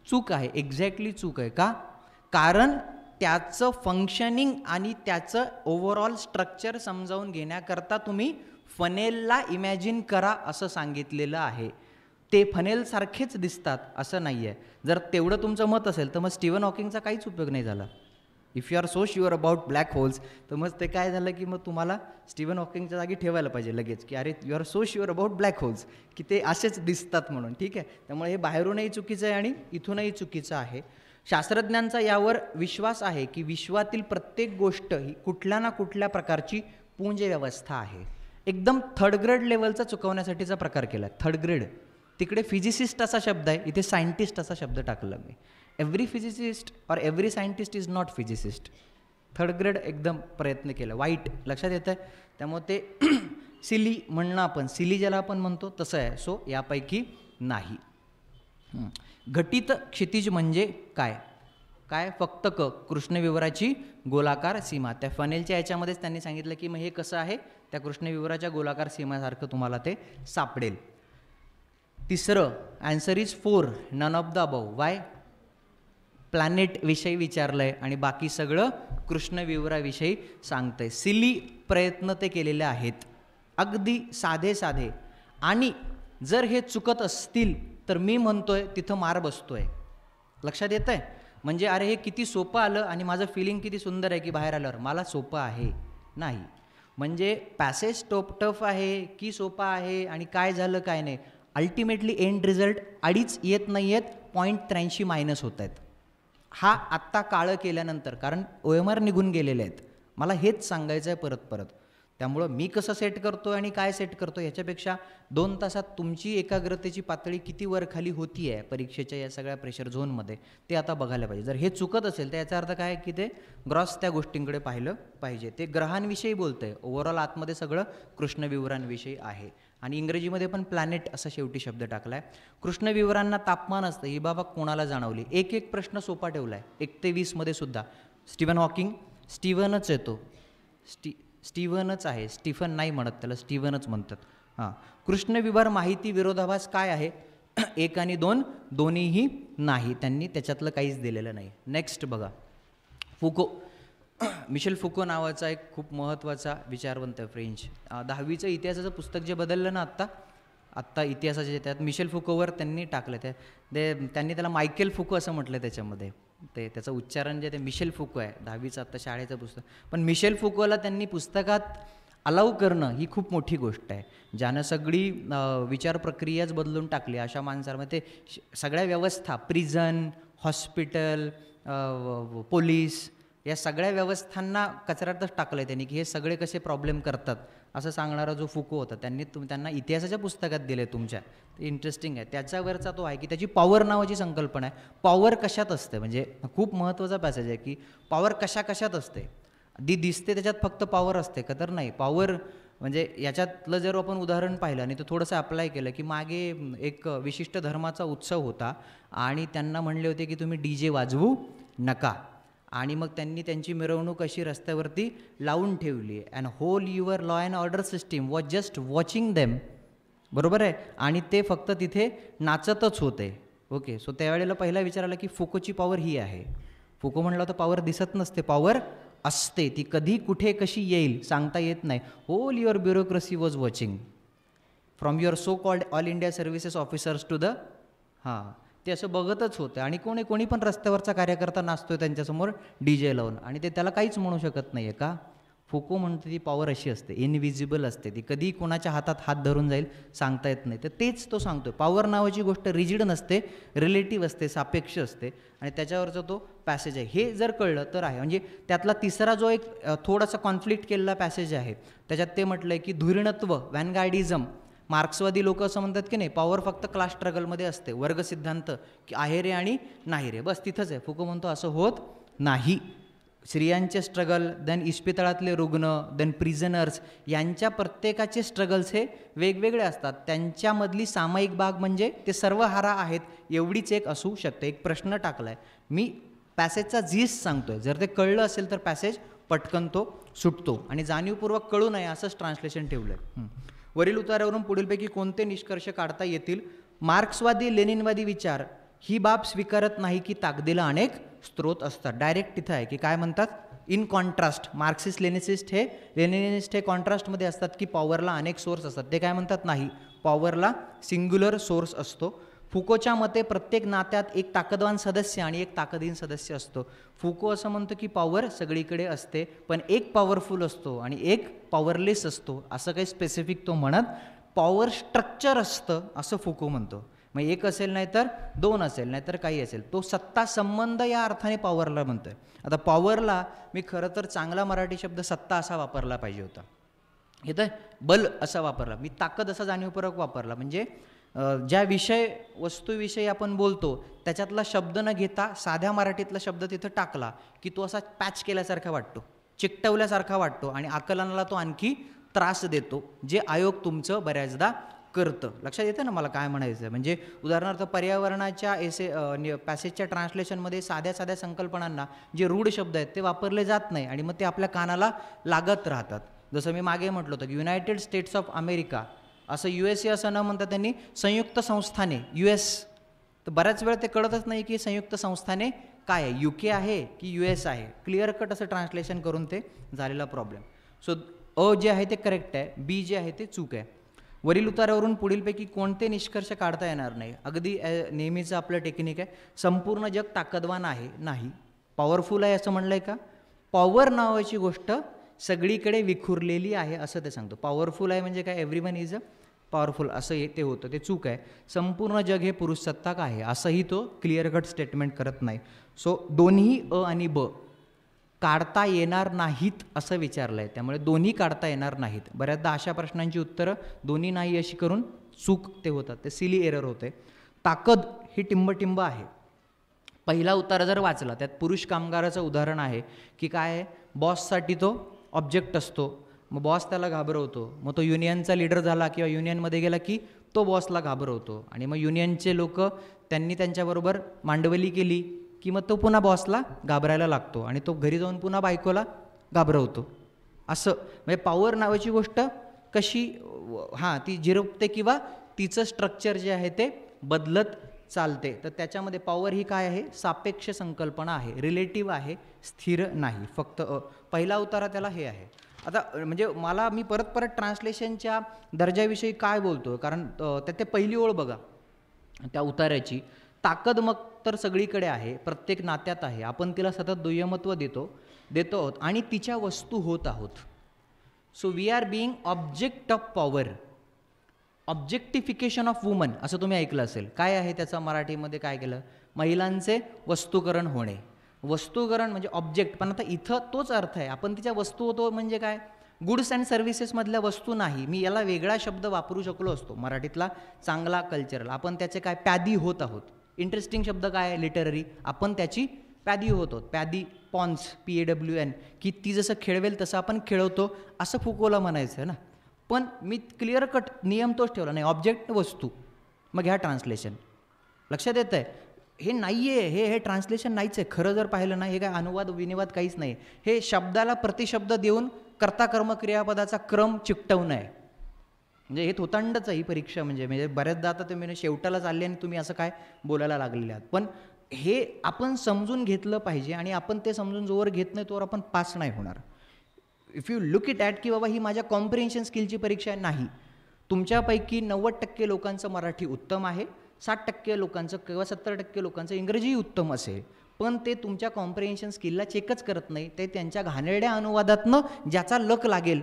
चूक आहे, एक्झॅक्टली चूक आहे. का? कारण त्याचं फंक्शनिंग आणि त्याचं ओव्हरऑल स्ट्रक्चर समजावून घेण्याकरता तुम्ही फनेलला इमॅजिन करा असं सांगितलेलं आहे. ते फनेलसारखेच दिसतात असं नाही आहे. जर तेवढं तुमचं मत असेल तर मग स्टीवन हॉकिंगचा काहीच उपयोग नाही झाला. If you are so sure about black holes तर मग ते काय झालं की मग तुम्हाला स्टीवन हॉकिंगच्या जागी ठेवायला पाहिजे लगेच की अरे you are so sure about black holes की ते असेच दिसतात म्हणून. ठीक आहे, त्यामुळे हे बाहेरूनही चुकीचं आहे आणि इथूनही चुकीचं आहे. शास्त्रज्ञांचा यावर विश्वास आहे की विश्वातील प्रत्येक गोष्ट ही कुठल्या ना कुठल्या प्रकारची पुंज व्यवस्था आहे. एकदम थर्ड ग्रेड लेवलचा चुकवण्यासाठीचा प्रकार केला. थर्ड ग्रेड, तिकडे फिजिसिस्ट असा शब्द आहे, इथे सायंटिस्ट असा शब्द टाकला मी. एव्हरी फिजिसिस्ट और every scientist is not physicist. Third grade एकदम प्रयत्न केला, वाईट लक्षात येतं आहे. त्यामुळे ते सिली म्हणणं, आपण सिली ज्याला आपण म्हणतो तसं आहे. सो यापैकी नाही. घटित क्षितिज म्हणजे काय? काय फक्त कृष्णविवराची गोलाकार सीमा. त्या फनेलच्या याच्यामध्येच त्यांनी सांगितलं की मग हे कसं आहे, त्या कृष्णविवराच्या गोलाकार सीमासारखं तुम्हाला ते सापडेल. तिसरं answer is 4, none of the above. Why? Planet विषयी विचारलंय आणि बाकी सगळं कृष्णविवराविषयी सांगतंय. सिली प्रयत्न ते केलेले आहेत, अगदी साधे साधे. आणि जर हे चुकत असतील तर मी म्हणतोय तिथं मार बसतोय. लक्षात येतं आहे? म्हणजे अरे हे किती सोपं आलं आणि माझं फिलिंग किती सुंदर आहे की बाहेर आल्यावर मला सोपं आहे. नाही, म्हणजे पॅसेज टफ आहे की सोपा आहे आणि काय झालं काय नाही, अल्टिमेटली एंड रिझल्ट 2.5 येत नाही आहेत, 0.83 मायनस होत आहेत. हा आत्ता काळं केल्यानंतर, कारण OMR निघून गेलेले आहेत. मला हेच सांगायचं आहे परत परत. त्यामुळं मी कसं सेट करतो आणि काय सेट करतो ह्याच्यापेक्षा 2 तासात तुमची एकाग्रतेची पातळी किती वर खाली होती आहे परीक्षेच्या या सगळ्या प्रेशर झोनमध्ये, ते आता बघायला पाहिजे. जर हे चुकत असेल तर याचा अर्थ काय की ते ग्रॉस त्या गोष्टींकडे पाहिलं पाहिजे. ते ग्रहांविषयी बोलतं आहे, ओव्हरऑल आतमध्ये सगळं कृष्णविवरांविषयी आहे. आणि इंग्रजीमध्ये पण प्लॅनेट असा शेवटी शब्द टाकला आहे. कृष्णविवरांना तापमान असतं, ही बाबा कोणाला जाणवली. एक प्रश्न सोपा ठेवला आहे 1 ते 20 मध्ये सुद्धा. स्टीव्हन हॉकिंग, स्टीव्हनच येतो, स्टीव्हनच आहे, स्टीफन नाही म्हणत त्याला, स्टीव्हनच म्हणतात. हां, कृष्णविवर माहिती विरोधाभास काय आहे? 1 आणि 2 दोन्हीही नाही, त्यांनी त्याच्यातलं काहीच दिलेलं नाही. नेक्स्ट बघा, फुको. मिशेल फुको नावाचा एक खूप महत्त्वाचा विचारवंत आहे, फ्रेंच. 10वीचं इतिहासाचं पुस्तक जे बदललं ना आत्ता इतिहासाचे, त्यात मिशेल फुकोवर त्यांनी टाकलं. त्यांनी त्याला मायकेल फुको असं म्हटलं त्याच्यामध्ये. त्याचं उच्चारण जे ते मिशेल फुको आहे, 10वीचं आत्ता शाळेचं पुस्तक. पण मिशेल फुकोला त्यांनी पुस्तकात अलाउ करणं ही खूप मोठी गोष्ट आहे, ज्यानं सगळी विचार प्रक्रियाच बदलून टाकली. अशा माणसांमध्ये ते सगळ्या व्यवस्था, प्रिझन, हॉस्पिटल, पोलीस, या सगळ्या व्यवस्थांना कचऱ्यातच टाकलं आहे त्यांनी, की हे सगळे कसे प्रॉब्लेम करतात असं सांगणारा जो फुको होता, त्यांना इतिहासाच्या पुस्तकात दिलं आहे तुमच्या. ते इंटरेस्टिंग आहे. त्याच्यावरचा तो आहे की त्याची पॉवर नावाची संकल्पना आहे. पॉवर कशात असते, म्हणजे खूप महत्त्वाचा पॅसेज आहे की पॉवर कशात असते. दिसते त्याच्यात फक्त पॉवर असते का, तर नाही. पॉवर म्हणजे याच्यातलं जर आपण उदाहरण पाहिलं आणि तो थोडंसं अप्लाय केलं की मागे एक विशिष्ट धर्माचा उत्सव होता आणि त्यांना म्हणले होते की तुम्ही DJ वाजवू नका, आणि मग त्यांनी त्यांची मिरवणूक अशी रस्त्यावरती लावून ठेवली. And whole your law and order system was just watching them, बरोबर आहे, आणि ते फक्त तिथे नाचतच होते. ओके, सो त्यावेळेला पहिला विचार आला की फुकोची पॉवर ही आहे. फुको म्हणलं तर पॉवर दिसत नसते, पॉवर असते, ती कधी कुठे कशी येईल सांगता येत नाही. Whole your bureaucracy was watching from your so called all India services officers to the, हां, ते असं बघतच होतं. आणि कोणी पण रस्त्यावरचा कार्यकर्ता नाचतोय त्यांच्यासमोर DJ लावून, आणि ते त्याला काहीच म्हणू शकत नाही आहे का. फुको म्हणते ती पॉवर अशी असते, इनविजिबल असते, ती कधी कोणाच्या हातात हात धरून जाईल सांगता येत नाही. तर तेच तो सांगतोय, पॉवर नावाची गोष्ट रिजिड नसते, रिलेटिव्ह असते, सापेक्ष असते, आणि त्याच्यावरचा तो पॅसेज आहे. हे जर कळलं तर आहे. म्हणजे त्यातला तिसरा जो एक थोडासा कॉन्फ्लिक्ट केलेला पॅसेज आहे, त्याच्यात ते म्हटलं आहे की धुरीणत्व, व्हॅनगार्डिझम. मार्क्सवादी लोक असं म्हणतात की नाही, पॉवर फक्त क्लास स्ट्रगलमध्ये असते, वर्ग सिद्धांत, की आहे रे आणि नाही रे, बस तिथंच आहे. फुको म्हणतो असं होत नाही. स्त्रियांचे स्ट्रगल, देन इस्पितळातले रुग्ण, देन प्रिझनर्स, यांच्या प्रत्येकाचे स्ट्रगल्स हे वेगवेगळे असतात. त्यांच्यामधली सामायिक भाग म्हणजे ते सर्व हारा आहेत एवढीच एक असू शकते. एक प्रश्न टाकला आहे मी, पॅसेजचा झीस सांगतोय, जर ते कळलं असेल तर पॅसेज पटकन तो सुटतो, आणि जाणीवपूर्वक कळू नये असंच ट्रान्सलेशन ठेवलं आहे. वरील उतारावरून पुढीलपैकी कोणते निष्कर्ष काढता येतील? मार्क्सवादी लेनिनवादी विचार ही बाब स्वीकारत नाही की ताकदीला अनेक स्रोत असतात. डायरेक्ट तिथं आहे की काय म्हणतात, इन कॉन्ट्रास्ट. मार्क्सिस्ट लेनिनिस्ट हे कॉन्ट्रास्टमध्ये असतात की पॉवरला अनेक सोर्स असतात. ते काय म्हणतात, नाही, पॉवरला सिंग्युलर सोर्स असतो. फुकोच्या मते प्रत्येक नात्यात एक ताकदवान सदस्य आणि एक ताकदहीन सदस्य असतो. फुको असं म्हणतो की पॉवर सगळीकडे असते, पण एक पॉवरफुल असतो आणि एक पॉवरलेस असतो, असं काही स्पेसिफिक तो म्हणत. पॉवर स्ट्रक्चर असतं असं फुको म्हणतो. मग एक असेल नाही तर 2 असेल नाही तर काही असेल, तो सत्ता संबंध या अर्थाने पॉवरला म्हणतोय. आता पॉवरला मी खरं तर चांगला मराठी शब्द सत्ता असा वापरला पाहिजे होता, येतं बल असा वापरला मी, ताकद असा जाणीवपूर्वक वापरला. म्हणजे ज्या वस्तूविषयी आपण बोलतो त्याच्यातला शब्द न घेता साध्या मराठीतला शब्द तिथं टाकला की तो असा पॅच केल्यासारखा वाटतो, चिकटवल्यासारखा वाटतो, आणि आकलनाला तो आणखी त्रास देतो, जे आयोग तुमचं बऱ्याचदा करतं. लक्षात येतं ना मला काय म्हणायचं आहे. म्हणजे उदाहरणार्थ पर्यावरणाच्या पॅसेजच्या ट्रान्सलेशनमध्ये साध्या संकल्पनांना जे रूढ शब्द आहेत ते वापरले जात नाही, आणि मग ते आपल्या कानाला लागत राहतात. जसं मी मागे म्हटलं होतं की युनायटेड स्टेट्स ऑफ अमेरिका, असं USA असं न म्हणतात त्यांनी संयुक्त संस्थाने, US. तर बऱ्याच वेळ ते कळतच नाही की संयुक्त संस्थाने काय आहे, UK आहे की US आहे. क्लिअर कट असं ट्रान्सलेशन करून ते झालेला प्रॉब्लेम. सो अ जे आहे ते करेक्ट आहे, बी जे आहे ते चूक आहे. वरील उतारावरून पुढीलपैकी कोणते निष्कर्ष काढता येणार नाही? अगदी नेहमीचं आपलं टेक्निक आहे, संपूर्ण जग ताकदवान आहे नाही, पॉवरफुल आहे असं म्हणलं आहे का? पॉवर नावाची गोष्ट सगळीकडे विखुरलेली आहे असं ते सांगतो. पॉवरफुल आहे म्हणजे काय, एव्हरीवन इज अ पॉवरफुल असं ते होतं, ते चूक आहे. संपूर्ण जग हे पुरुषसत्ताक आहे असंही तो क्लिअर कट स्टेटमेंट करत नाही. सो दोन्ही अ आणि ब काढता येणार नाहीत असं विचारलं आहे, त्यामुळे दोन्ही काढता येणार नाहीत. बऱ्याचदा अशा प्रश्नांची उत्तरं दोन्ही नाही अशी करून चूक ते होतात, ते सिली एरर होते. ताकद ही टिंबटिंब आहे. पहिला उतारा जर वाचला त्यात पुरुष कामगाराचं उदाहरण आहे की काय आहे, बॉससाठी तो ऑब्जेक्ट असतो, मग बॉस त्याला घाबरवतो, मग तो युनियनचा लीडर झाला किंवा युनियनमध्ये गेला की तो बॉसला घाबरवतो, आणि मग युनियनचे लोक त्यांनी त्यांच्याबरोबर मांडवली केली की मग तो पुन्हा बॉसला घाबरायला लागतो आणि तो घरी जाऊन पुन्हा बायकोला घाबरवतो. असं म्हणजे पॉवर नावाची गोष्ट कशी ती झिरपते किंवा तिचं स्ट्रक्चर जे आहे ते बदलत चालते. तर त्याच्यामध्ये पॉवर ही काय आहे, सापेक्ष संकल्पना आहे, रिलेटिव्ह आहे, स्थिर नाही. फक्त पहिला उतारा त्याला हे आहे. आता म्हणजे मी परत ट्रान्सलेशनच्या दर्जाविषयी काय बोलतो, कारण त्यात ते पहिली ओळ बघा त्या उतार्याची. ताकद मग तर सगळीकडे आहे, प्रत्येक नात्यात आहे, आपण तिला सतत दुय्यमत्व देतो आहोत आणि तिच्या वस्तू होत आहोत. So we are being object of power. Objectification of woman असं तुम्ही ऐकलं असेल. काय आहे त्याचं मराठीमध्ये काय केलं, महिलांचे वस्तूकरण होणे. वस्तूकरण म्हणजे ऑब्जेक्ट, पण आता इथं तोच अर्थ आहे, आपण तिच्या वस्तू होतो म्हणजे काय, गुड्स अँड सर्व्हिसेसमधल्या वस्तू नाही. मी याला वेगळा शब्द वापरू शकलो असतो मराठीतला चांगला कल्चरल, आपण त्याचे काय प्यादी होत आहोत. इंटरेस्टिंग शब्द काय आहे लिटररी, आपण त्याची प्यादी होतो. प्यादी पॉन्स PAWN, की ती जसं खेळवेल तसं आपण खेळवतो असं फुकोला म्हणायचं ना. पण मी क्लिअर कट नियम तोच ठेवला नाही, ऑब्जेक्ट वस्तू. मग ह्या ट्रान्सलेशन लक्षात येतं आहे, हे नाही आहे, हे ट्रान्सलेशन नाहीच आहे खरं जर पाहिलं ना. हे काय अनुवाद विनिवाद काहीच नाही, हे शब्दाला प्रतिशब्द देऊन कर्ता कर्म क्रियापदाचा क्रम चिकटवणं आहे. म्हणजे हे थोतांडच आहे ही परीक्षा. म्हणजे बऱ्याचदा आता तुम्ही शेवटाला चालले आणि तुम्ही असं काय बोलायला लागलेले आहात. पण हे आपण समजून घेतलं पाहिजे, आणि आपण ते समजून जोवर घेत नाही तोवर आपण पास नाही होणार. If you look it at की बाबा ही माझ्या कॉम्प्रिहेन्शन स्किलची परीक्षा आहे, नाही. तुमच्यापैकी 90% लोकांचं मराठी उत्तम आहे, 60% लोकांचं किंवा 70% लोकांचं इंग्रजीही उत्तम असेल, पण ते तुमच्या कॉम्प्रिहेन्शन स्किलला चेकच करत नाही. ते त्यांच्या घाणेरड्या अनुवादातनं ज्याचा लक लागेल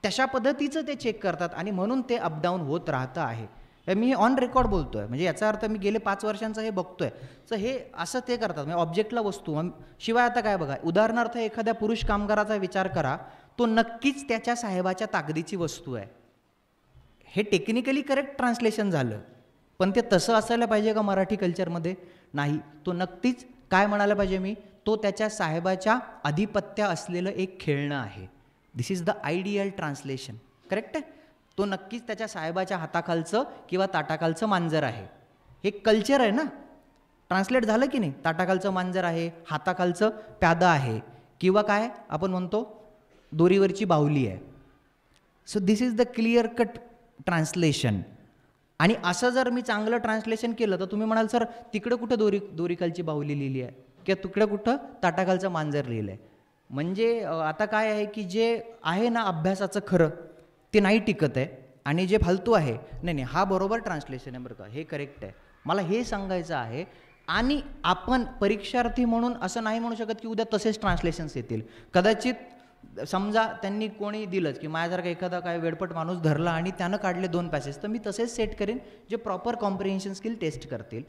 तशा पद्धतीचं ते चेक करतात, आणि म्हणून ते अपडाऊन होत राहतं आहे. मी ऑन रेकॉर्ड बोलतो आहे, म्हणजे याचा अर्थ मी गेले 5 वर्षांचं हे बघतो आहे. तर हे असं ते करतात, म्हणजे ऑब्जेक्टला वस्तू. शिवाय आता काय बघा, उदाहरणार्थ एखाद्या पुरुष कामगाराचा विचार करा, तो नक्कीच त्याच्या साहेबाच्या ताकदीची वस्तू आहे. हे टेक्निकली करेक्ट ट्रान्सलेशन झालं, पण ते तसं असायला पाहिजे का मराठी कल्चरमध्ये, नाही. तो नक्कीच काय म्हणायला पाहिजे मी, तो त्याच्या साहेबाच्या आधिपत्य असलेलं एक खेळणं आहे. This is the ideal translation, correct आहे. तो नक्कीच त्याच्या साहेबाच्या हाताखालचं किंवा ताटाखालचं मांजर आहे. हे कल्चर आहे ना, ट्रान्सलेट झालं की नाही. ताटाखालचं मांजर आहे, हाताखालचं प्यादा आहे, किंवा काय आपण म्हणतो दोरीवरची बाहुली आहे. So this is the clear cut translation. आणि असं जर मी चांगलं ट्रान्सलेशन केलं तर तुम्ही म्हणाल सर तिकडं कुठं दोरीखालची बाहुली लिहिली आहे किंवा तिकडं कुठं ताटाखालचं मांजर लिहिलं आहे. म्हणजे आता काय आहे की जे आहे ना अभ्यासाचं खरं ते नाही टिकत आहे, आणि जे फालतू आहे नाही हा बरोबर ट्रान्सलेशन आहे बरं का, हे करेक्ट आहे, मला हे सांगायचं आहे. आणि आपण परीक्षार्थी म्हणून असं नाही म्हणू शकत की उद्या तसेच ट्रान्सलेशन्स येतील. कदाचित समजा त्यांनी कोणी दिलंच की माझ्यासारखा एखादा काय वेडपट माणूस धरला आणि त्यानं काढले 2 पॅसेज, तर मी तसेच सेट करेन जे प्रॉपर कॉम्प्रिहेन्शन स्किल टेस्ट करतील.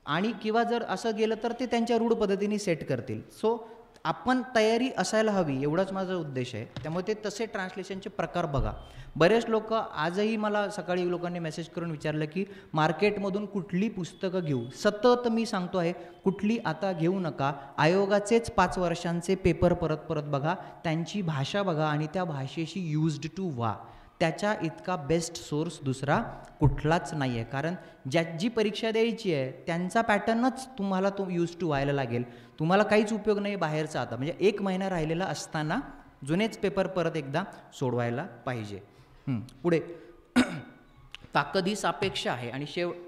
आणि किंवा जर असं गेलं तर ते त्यांच्या रूढ पद्धतीने सेट करतील. सो आपण तयारी असायला हवी, एवढाच माझा उद्देश आहे. त्यामुळे ते तसे ट्रान्सलेशनचे प्रकार बघा. बरेच लोक आजही मला सकाळी लोकांनी मेसेज करून विचारलं की मार्केटमधून कुठली पुस्तकं घेऊ. सतत मी सांगतो आहे कुठली आता घेऊ नका. आयोगाचेच 5 वर्षांचे पेपर परत परत बघा, त्यांची भाषा बघा आणि त्या भाषेशी युज्ड टू व्हा. त्याच्या इतका बेस्ट सोर्स दुसरा कुठलाच नाही आहे. कारण जी परीक्षा द्यायची आहे त्यांचा पॅटर्नच तुम्हाला तो यूज टू व्हायला लागेल. तुम्हाला काहीच उपयोग नाही बाहेरचा. आता म्हणजे 1 महिना राहिलेला असताना जुनेच पेपर परत एकदा सोडवायला पाहिजे. पुढे ताकद ही सापेक्ष आहे. आणि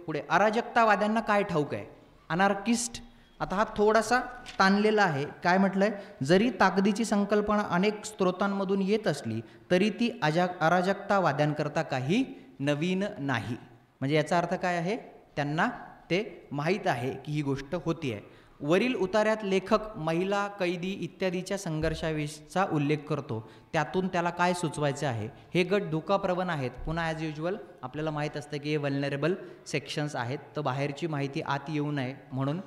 पुढे अराजकतावाद्यांना काय ठाऊक आहे, अनार्किस्ट. आता हा थोडासा ताणलेला आहे. काय म्हटलंय, जरी ताकदीची संकल्पना अनेक स्त्रोतांमधून येत असली तरी ती अराजकतावाद्यांकरता काही नवीन नाही. म्हणजे याचा अर्थ काय आहे, त्यांना ते माहीत आहे की ही गोष्ट होती आहे. वरील उतार्यात लेखक महिला, कैदी इत्यादीच्या संघर्षाविषयीचा उल्लेख करतो, त्यातून त्याला काय सुचवायचे आहे. हे गट धोकाप्रवण आहेत. पुन्हा ॲज युजल आपल्याला माहीत असतं की हे वल्नरेबल सेक्शन्स आहेत, तर बाहेरची माहिती आत येऊ नये म्हणून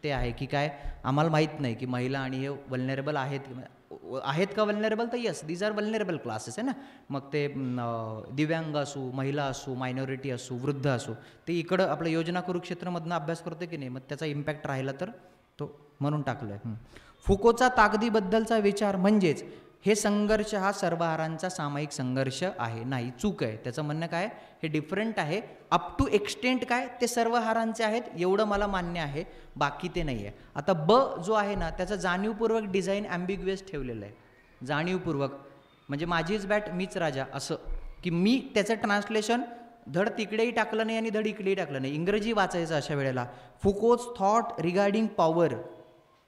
ते आहे की काय आम्हाला माहीत नाही की महिला आणि हे वल्नरेबल आहेत का वल्नरेबल, तर yes these are vulnerable classes आहे ना. मग ते दिव्यांग असू, महिला असू, मायनॉरिटी असू, वृद्ध असू, ते इकडं आपलं योजना कुरुक्षेत्रमधनं अभ्यास करतो की नाही, मग त्याचा इम्पॅक्ट राहिला तर तो म्हणून टाकलं आहे. फुकोचा ताकदीबद्दलचा विचार म्हणजेच हे संघर्ष हा सर्वहारांचा सामायिक संघर्ष आहे. नाही, चूक आहे. त्याचं म्हणणं काय, हे डिफरंट आहे. अप टू एक्सटेंट काय ते सर्वहारांचे आहेत एवढं मला मान्य आहे, बाकी ते नाही आहे. आता ब जो आहे ना त्याचा जाणीवपूर्वक डिझाईन ॲम्बिग्युअस ठेवलेलं आहे. जाणीवपूर्वक म्हणजे माझीच बॅट मीच राजा, असं की मी त्याचं ट्रान्सलेशन धड तिकडेही टाकलं नाही आणि धड इकडेही टाकलं नाही. इंग्रजी वाचायचं अशा वेळेला. Foucault's thought regarding power,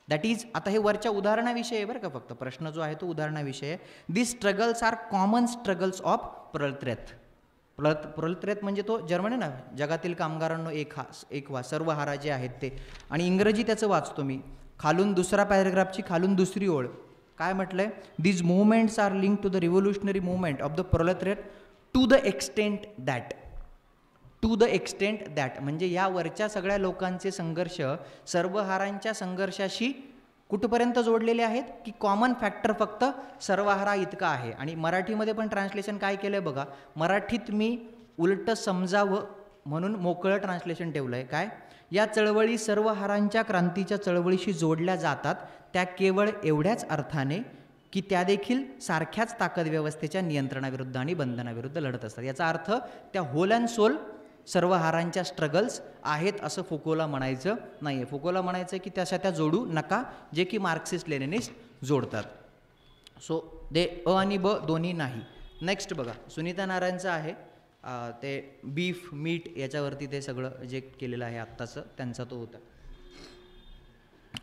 that is, आता हे वरच्या उदाहरणाविषयी आहे बरं का, फक्त प्रश्न जो आहे तो उदाहरणाविषयी आहे. This struggles are common struggles of proletariat. Proletariat म्हणजे तो जर्मन आहे ना, जगातील कामगारांनो एक व्हा, सर्व हारा जे आहेत ते. आणि इंग्रजी त्याचं वाचतो मी. खालून दुसरा पॅरेग्राफची खालून दुसरी ओळ काय म्हटलंय, these movements are link to the revolutionary movement of the proletariat to the extent that. To the extent that म्हणजे या वरच्या सगळ्या लोकांचे संघर्ष सर्वहारांच्या संघर्षाशी कुठपर्यंत जोडलेले आहेत की कॉमन फॅक्टर फक्त सर्वहारा इतका आहे. आणि मराठीमध्ये पण ट्रान्सलेशन काय केलं आहे बघा, मराठीत मी उलटं समजावं म्हणून मोकळं ट्रान्सलेशन ठेवलं आहे. काय, या चळवळी सर्वहारांच्या क्रांतीच्या चळवळीशी जोडल्या जातात, त्या केवळ एवढ्याच अर्थाने की त्या देखील सारख्याच ताकद व्यवस्थेच्या नियंत्रणाविरुद्ध आणि बंधनाविरुद्ध लढत असतात. याचा अर्थ त्या होल अँड सोल सर्वहारांच्या स्ट्रगल्स आहेत असं फुकोला म्हणायचं नाही आहे. फुकोला म्हणायचं की त्या जोडू नका जे की मार्क्सिस्ट लेनिनिस्ट जोडतात. सो दे अ आणि ब दोन्ही नाही. नेक्स्ट बघा, सुनीता नारायणचं आहे ते बीफ मीट याच्यावरती ते सगळं जे केलेलं आहे आत्ताचं त्यांचा तो होता.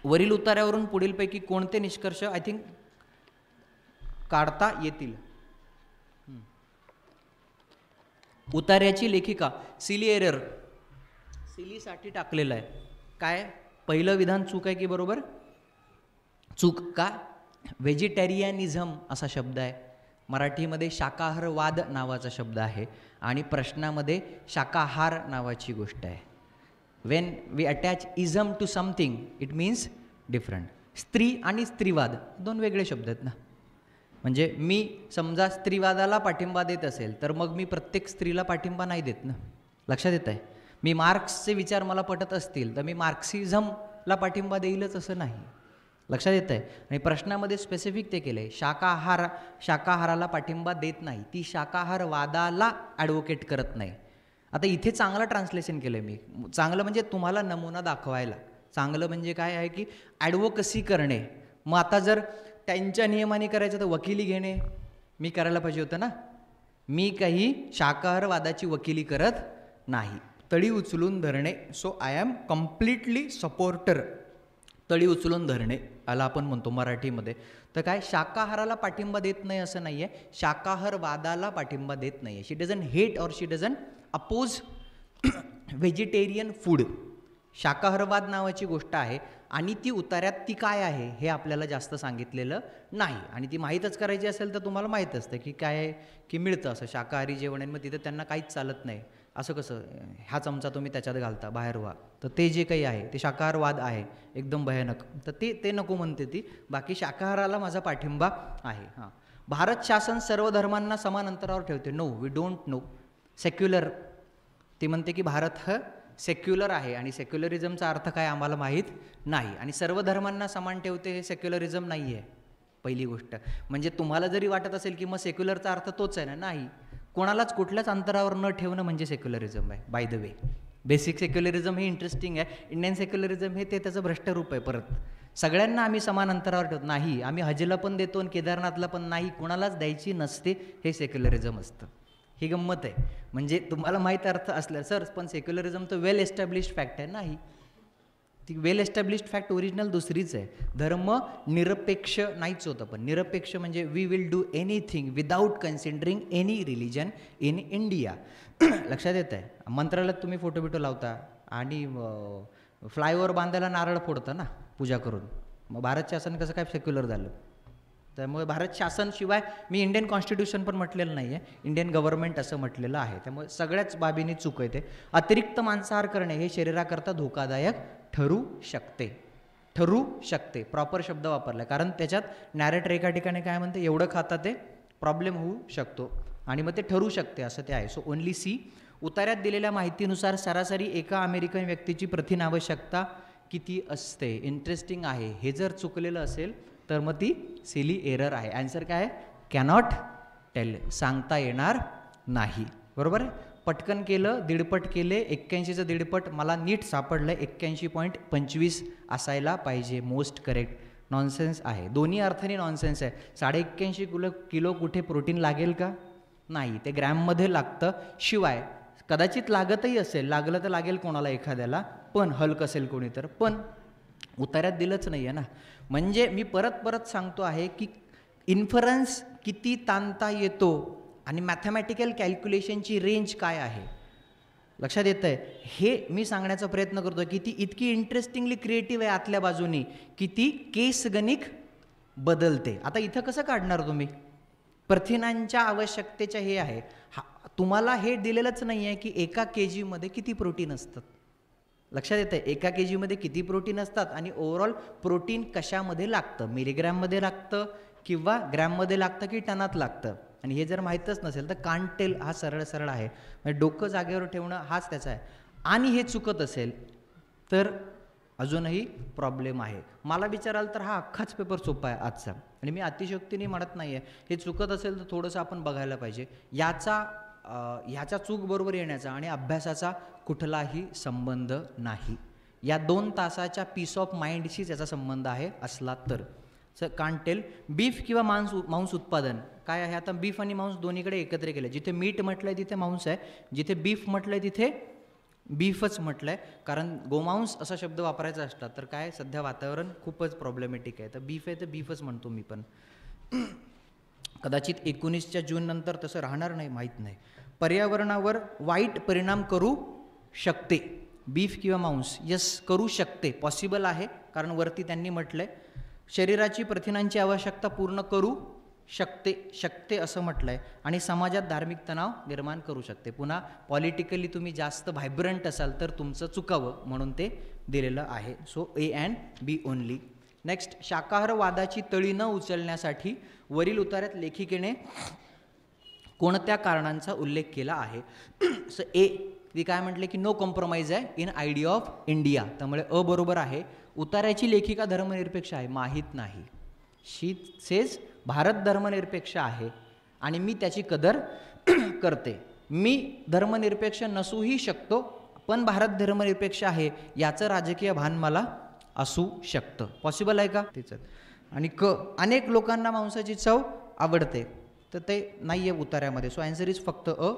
वरील उतार्यावरून पुढीलपैकी कोणते निष्कर्ष आय थिंक काढता येतील. उतार्याची लेखिका सिली एरर, सिलीसाठी टाकलेलं आहे. काय, पहिलं विधान चूक आहे की बरोबर, चूक का, व्हेजिटेरियनिझम असा शब्द आहे. मराठीमध्ये शाकाहारवाद नावाचा शब्द आहे आणि प्रश्नामध्ये शाकाहार नावाची गोष्ट आहे. When we attach ism to something it means different. स्त्री आणि स्त्रीवाद दोन वेगळे शब्द आहेत ना. म्हणजे मी समजा स्त्रीवादाला पाठिंबा देत असेल तर मग मी प्रत्येक स्त्रीला पाठिंबा नाही देत ना. लक्षात येत आहे. मी मार्क्सचे विचार मला पटत असतील तर मी मार्क्सिझमला पाठिंबा देईलच असं नाही. लक्षात येत आहे. आणि प्रश्नामध्ये स्पेसिफिक ते केलं आहे, शाकाहाराला पाठिंबा देत नाही, ती शाकाहारवादाला ॲडव्होकेट करत नाही. आता इथे चांगलं ट्रान्सलेशन केलं आहे मी. चांगलं म्हणजे तुम्हाला नमुना दाखवायला. चांगलं म्हणजे काय आहे की ॲडव्होकसी करणे. मग आता जर त्यांच्या नियमाने करायचं तर वकिली घेणे मी करायला पाहिजे होतं ना. मी काही शाकाहारवादाची वकिली करत नाही. तळी उचलून धरणे. So I am completely supporter. तळी उचलून धरणे याला आपण म्हणतो मराठीमध्ये. तर काय, शाकाहाराला पाठिंबा देत नाही असं नाही आहे, शाकाहारवादाला पाठिंबा देत नाही आहे. शी डझन हेट और शी डझन अपोज व्हेजिटेरियन फूड. शाकाहारवाद नावाची गोष्ट आहे आणि ती उतार्यात ती काय आहे हे आपल्याला जास्त सांगितलेलं नाही. आणि ती माहीतच करायची असेल तर तुम्हाला माहीत असतं की काय आहे की मिळतं असं शाकाहारी जेवण आहे, मग तिथं त्यांना काहीच चालत नाही. असं कसं, हा चमचा तुम्ही त्याच्यात घालता बाहेर व्हा, तर ते जे काही आहे ते शाकाहारवाद आहे एकदम भयानक. तर ते नको म्हणते ती. बाकी शाकाहाराला माझा पाठिंबा आहे. हां, भारत शासन सर्व धर्मांना समान अंतरावर ठेवते. No, we don't know. Secular, ती म्हणते की भारत हा सेक्युलर आहे आणि सेक्युलरिझमचा अर्थ काय आम्हाला माहीत नाही. आणि सर्व धर्मांना समान ठेवते हे सेक्युलरिझम नाही आहे पहिली गोष्ट. म्हणजे तुम्हाला जरी वाटत असेल की मग सेक्युलरचा अर्थ तोच आहे ना, नाही. कोणालाच कुठल्याच अंतरावर न ठेवणं म्हणजे सेक्युलरिझम आहे. By the way, basic secularism हे इंटरेस्टिंग आहे. इंडियन सेक्युलरिझम हे त्याचं भ्रष्ट रूप आहे. परत सगळ्यांना आम्ही समान अंतरावर ठेवतो नाही, आम्ही हजला पण देतो आणि केदारनाथला पण नाही, कोणालाच द्यायची नसते, हे सेक्युलरिझम असतं. ही गंमत आहे. म्हणजे तुम्हाला माहीत अर्थ असलं सर पण सेक्युलरिझम तर वेल एस्टॅब्लिश्ड फॅक्ट आहे. नाही, ती वेल एस्टॅब्लिश्ड फॅक्ट ओरिजिनल दुसरीच आहे. धर्म निरपेक्ष नाहीच होतं. पण निरपेक्ष म्हणजे we will do anything without considering any religion in India. लक्षात येत आहे. मंत्रालयात तुम्ही फोटो बिटो लावता आणि फ्लायओव्हर बांधायला नारळ फोडता ना, पूजा करून. मग भारत शासन कसं काय सेक्युलर झालं? त्यामुळे भारत शासन शिवाय मी इंडियन कॉन्स्टिट्यूशन पण म्हटलेलं नाही आहे, इंडियन गव्हर्नमेंट असं म्हटलेलं आहे. त्यामुळे सगळ्याच बाबींनी चूक येते. अतिरिक्त मांसाहार करणे हे शरीराकरता धोकादायक ठरू शकते. प्रॉपर शब्द वापरला, कारण त्याच्यात नॅरेटर एका ठिकाणी काय म्हणते, एवढं खाता ते प्रॉब्लेम होऊ शकतो आणि मग ते ठरू शकते असं ते आहे. So only C. उतार्यात दिलेल्या माहितीनुसार सरासरी एका अमेरिकन व्यक्तीची प्रथिन आवश्यकता किती असते? इंटरेस्टिंग आहे. हे जर चुकलेलं असेल तर मग ती सिली एरर आहे. आन्सर काय आहे? कॅनॉट टेल, सांगता येणार नाही. बरोबर आहे. पटकन केलं, दीडपट केले, 81चं दीडपट मला नीट सापडलं, 81.25 असायला पाहिजे. Most correct. नॉनसेन्स आहे, दोन्ही अर्थाने नॉनसेन्स आहे. 81.5 किलो कुठे प्रोटीन लागेल का? नाही, ते ग्रॅममध्ये लागतं. शिवाय कदाचित लागतही असेल, लागलं तर लागेल कोणाला एखाद्याला, पण हल्क असेल कोणी तर, पण उतार्यात दिलंच नाही आहे ना. म्हणजे मी परत सांगतो आहे की इन्फरन्स किती ताणता येतो आणि मॅथमॅटिकल कॅल्क्युलेशनची रेंज काय आहे लक्षात येतं आहे, हे मी सांगण्याचा प्रयत्न करतो की ती इतकी इंटरेस्टिंगली क्रिएटिव्ह आहे आतल्या बाजूनी की ती केस गणिक बदलते. आता इथं कसं काढणार तुम्ही? प्रथिनांच्या आवश्यकतेच्या हे आहे, तुम्हाला हे दिलेलंच नाही आहे की एका KG मध्ये किती प्रोटीन असतात. लक्षात येतं आहे, एका KG मध्ये किती प्रोटीन असतात आणि ओव्हरऑल प्रोटीन कशामध्ये लागतं, मिलीग्रॅममध्ये लागतं किंवा ग्रॅममध्ये लागतं की टनात लागतं. आणि हे जर माहीतच नसेल तर कांट टेल हा सरळ आहे, म्हणजे डोकं जागेवर ठेवणं हाच त्याचा आहे. आणि हे चुकत असेल तर अजूनही प्रॉब्लेम आहे. मला विचाराल तर हा अख्खाच पेपर सोपा आहे आजचा, आणि मी अतिशयोक्तीने म्हणत नाही आहे. हे चुकत असेल तर थोडंसं आपण बघायला पाहिजे. ह्याचा चूक बरोबर येण्याचा आणि अभ्यासाचा कुठलाही संबंध नाही. या 2 तासाच्या पीस ऑफ माइंडशीच याचा संबंध आहे असला तर. Can't tail. बीफ किंवा मांस उत्पादन काय आहे? आता बीफ आणि मांस दोन्हीकडे एकत्र केलं. जिथे मीट म्हटलंय तिथे मांस आहे, जिथे बीफ म्हटलंय तिथे बीफच म्हटलंय. कारण गोमांस असा शब्द वापरायचा असला तर काय, सध्या वातावरण खूपच प्रॉब्लेमॅटिक आहे, तर बीफ आहे तर बीफच म्हणतो मी पण. कदाचित 19 जून नंतर तसं राहणार नाही, माहीत नाही. पर्यावरणावर वाईट परिणाम करू शकते बीफ किंवा मांस? यस, करू शकते, पॉसिबल आहे, कारण वरती त्यांनी म्हटलंय शरीराची प्रथिनांची आवश्यकता पूर्ण करू शकते असं म्हटलंय. आणि समाजात धार्मिक तणाव निर्माण करू शकते. पुन्हा पॉलिटिकली तुम्ही जास्त व्हायब्रंट असाल तर तुमचं चुकावं म्हणून ते दिलेलं आहे. So A and B only. Next, शाकाहारवादाची तळी न उचलण्यासाठी वरील उतार्यात लेखिकेने कोणत्या कारणांचा उल्लेख केला आहे? सो ए, ती काय म्हटले की नो कॉम्प्रोमाइज आहे इन आयडिया ऑफ इंडिया, त्यामुळे अ बरोबर आहे. उतार्याची लेखिका धर्मनिरपेक्ष आहे, माहीत नाही. शी सेज भारत धर्मनिरपेक्ष आहे आणि मी त्याची कदर करते. मी धर्मनिरपेक्ष नसूही शकतो, पण भारत धर्मनिरपेक्ष आहे याचं राजकीय भान मला असू शकतं. पॉसिबल आहे का? तेच. आणि क, अनेक लोकांना मांसाची चव आवडते, तर ते नाही आहे उतार्यामध्ये. सो आन्सर इज फक्त अ.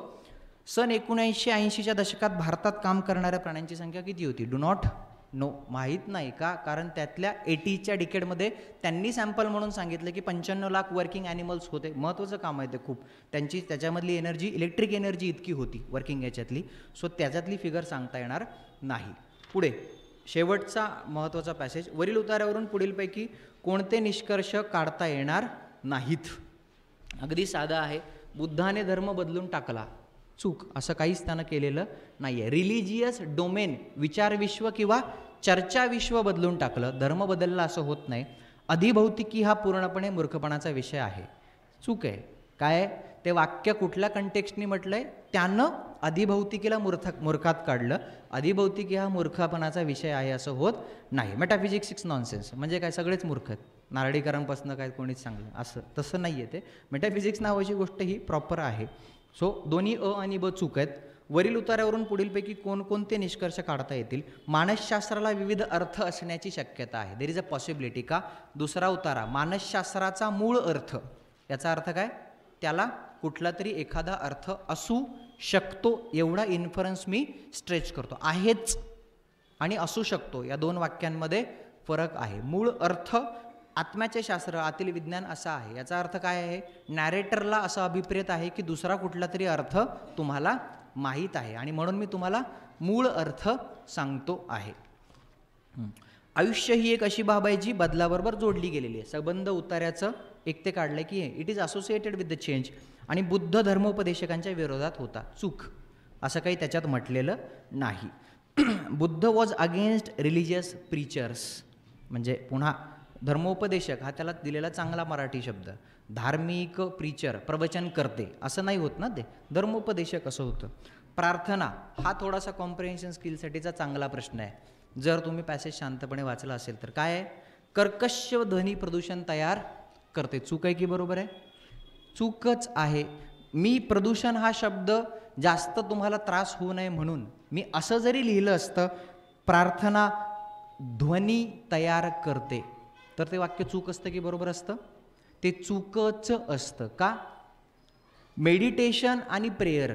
सन 1980च्या दशकात भारतात काम करणाऱ्या प्राण्यांची संख्या किती होती? डू नॉट नो, माहीत नाही. का? कारण त्यातल्या 80च्या डिकेडमध्ये त्यांनी सॅम्पल म्हणून सांगितलं की 95 लाख वर्किंग ॲनिमल्स होते. महत्त्वाचं काम आहे ते खूप. त्याच्यामधली एनर्जी, इलेक्ट्रिक एनर्जी इतकी होती वर्किंग याच्यातली. सो त्याच्यातली फिगर सांगता येणार नाही. पुढे शेवटचा महत्त्वाचा पॅसेज. वरील उतार्यावरून पुढीलपैकी कोणते निष्कर्ष काढता येणार नाहीत? अगदी साधा आहे. बुद्धाने धर्म बदलून टाकला, चूक. असं काहीच त्यानं केलेलं नाही आहे. रिलिजियस डोमेन, विचारविश्व किंवा चर्चाविश्व बदलून टाकलं, धर्म बदलला असं होत नाही. अधिभौतिकी हा पूर्णपणे मूर्खपणाचा विषय आहे, चूक आहे. काय ते वाक्य कुठल्या कंटेक्स्टनी म्हटलंय? त्यानं अधिभौतिकीला मूर्खात काढलं. अधिभौतिकी हा मूर्खपणाचा विषय आहे असं होत नाही. मेटाफिजिक्स इज नॉनसेन्स, म्हणजे काय सगळेच मूर्ख आहेत, नारळीकरांपासून काय कोणीच चांगलं असं तसं नाही आहे ते. मेटाफिजिक्स नावाची गोष्ट ही प्रॉपर आहे. सो दोन्ही अ आणि ब चूक आहेत. वरील उतार्यावरून पुढीलपैकी कोणकोणते निष्कर्ष काढता येतील? मानसशास्त्राला विविध अर्थ असण्याची शक्यता आहे. There is a possibility. का? दुसरा उतारा, मानसशास्त्राचा मूळ अर्थ, याचा अर्थ काय? त्याला कुठला तरी एखादा अर्थ असू शकतो, एवढा इन्फरन्स मी स्ट्रेच करतो. आहेच आणि असू शकतो या 2 वाक्यांमध्ये फरक आहे. मूळ अर्थ, आत्म्याचे शास्त्र, आतील विज्ञान असा आहे. याचा अर्थ काय आहे? नॅरेटरला असा अभिप्रेत आहे की दुसरा कुठला तरी अर्थ तुम्हाला माहीत आहे आणि म्हणून मी तुम्हाला मूळ अर्थ सांगतो आहे. आयुष्य ही एक अशी बाब आहे जी बदलाबरोबर जोडली गेलेली आहे. संबंध उतार्याचं एक ते काढलं की it is associated with the change. आणि बुद्ध धर्मोपदेशकांच्या विरोधात होता. चूक, असं काही त्याच्यात म्हटलेलं नाही. Buddha was against religious preachers. म्हणजे पुन्हा धर्मोपदेशक हा त्याला दिलेला चांगला मराठी शब्द. धार्मिक प्रीचर, प्रवचन करते असं नाही होत ना, ते धर्मोपदेशक असं होतं. प्रार्थना हा थोडासा कॉम्प्रिहेन्शन स्किलसाठीचा चांगला प्रश्न आहे. जर तुम्ही पॅसेज शांतपणे वाचला असेल तर. काय आहे? कर्कश ध्वनी प्रदूषण तयार करते. चूक आहे की बरोबर आहे? चूकच आहे. मी प्रदूषण हा शब्द जास्त तुम्हाला त्रास होऊ नये म्हणून मी असं जरी लिहिलं असतं, प्रार्थना ध्वनी तयार करते, तर ते वाक्य चूक असतं की बरोबर असतं? ते चूकच असतं. का? मेडिटेशन आणि प्रेयर,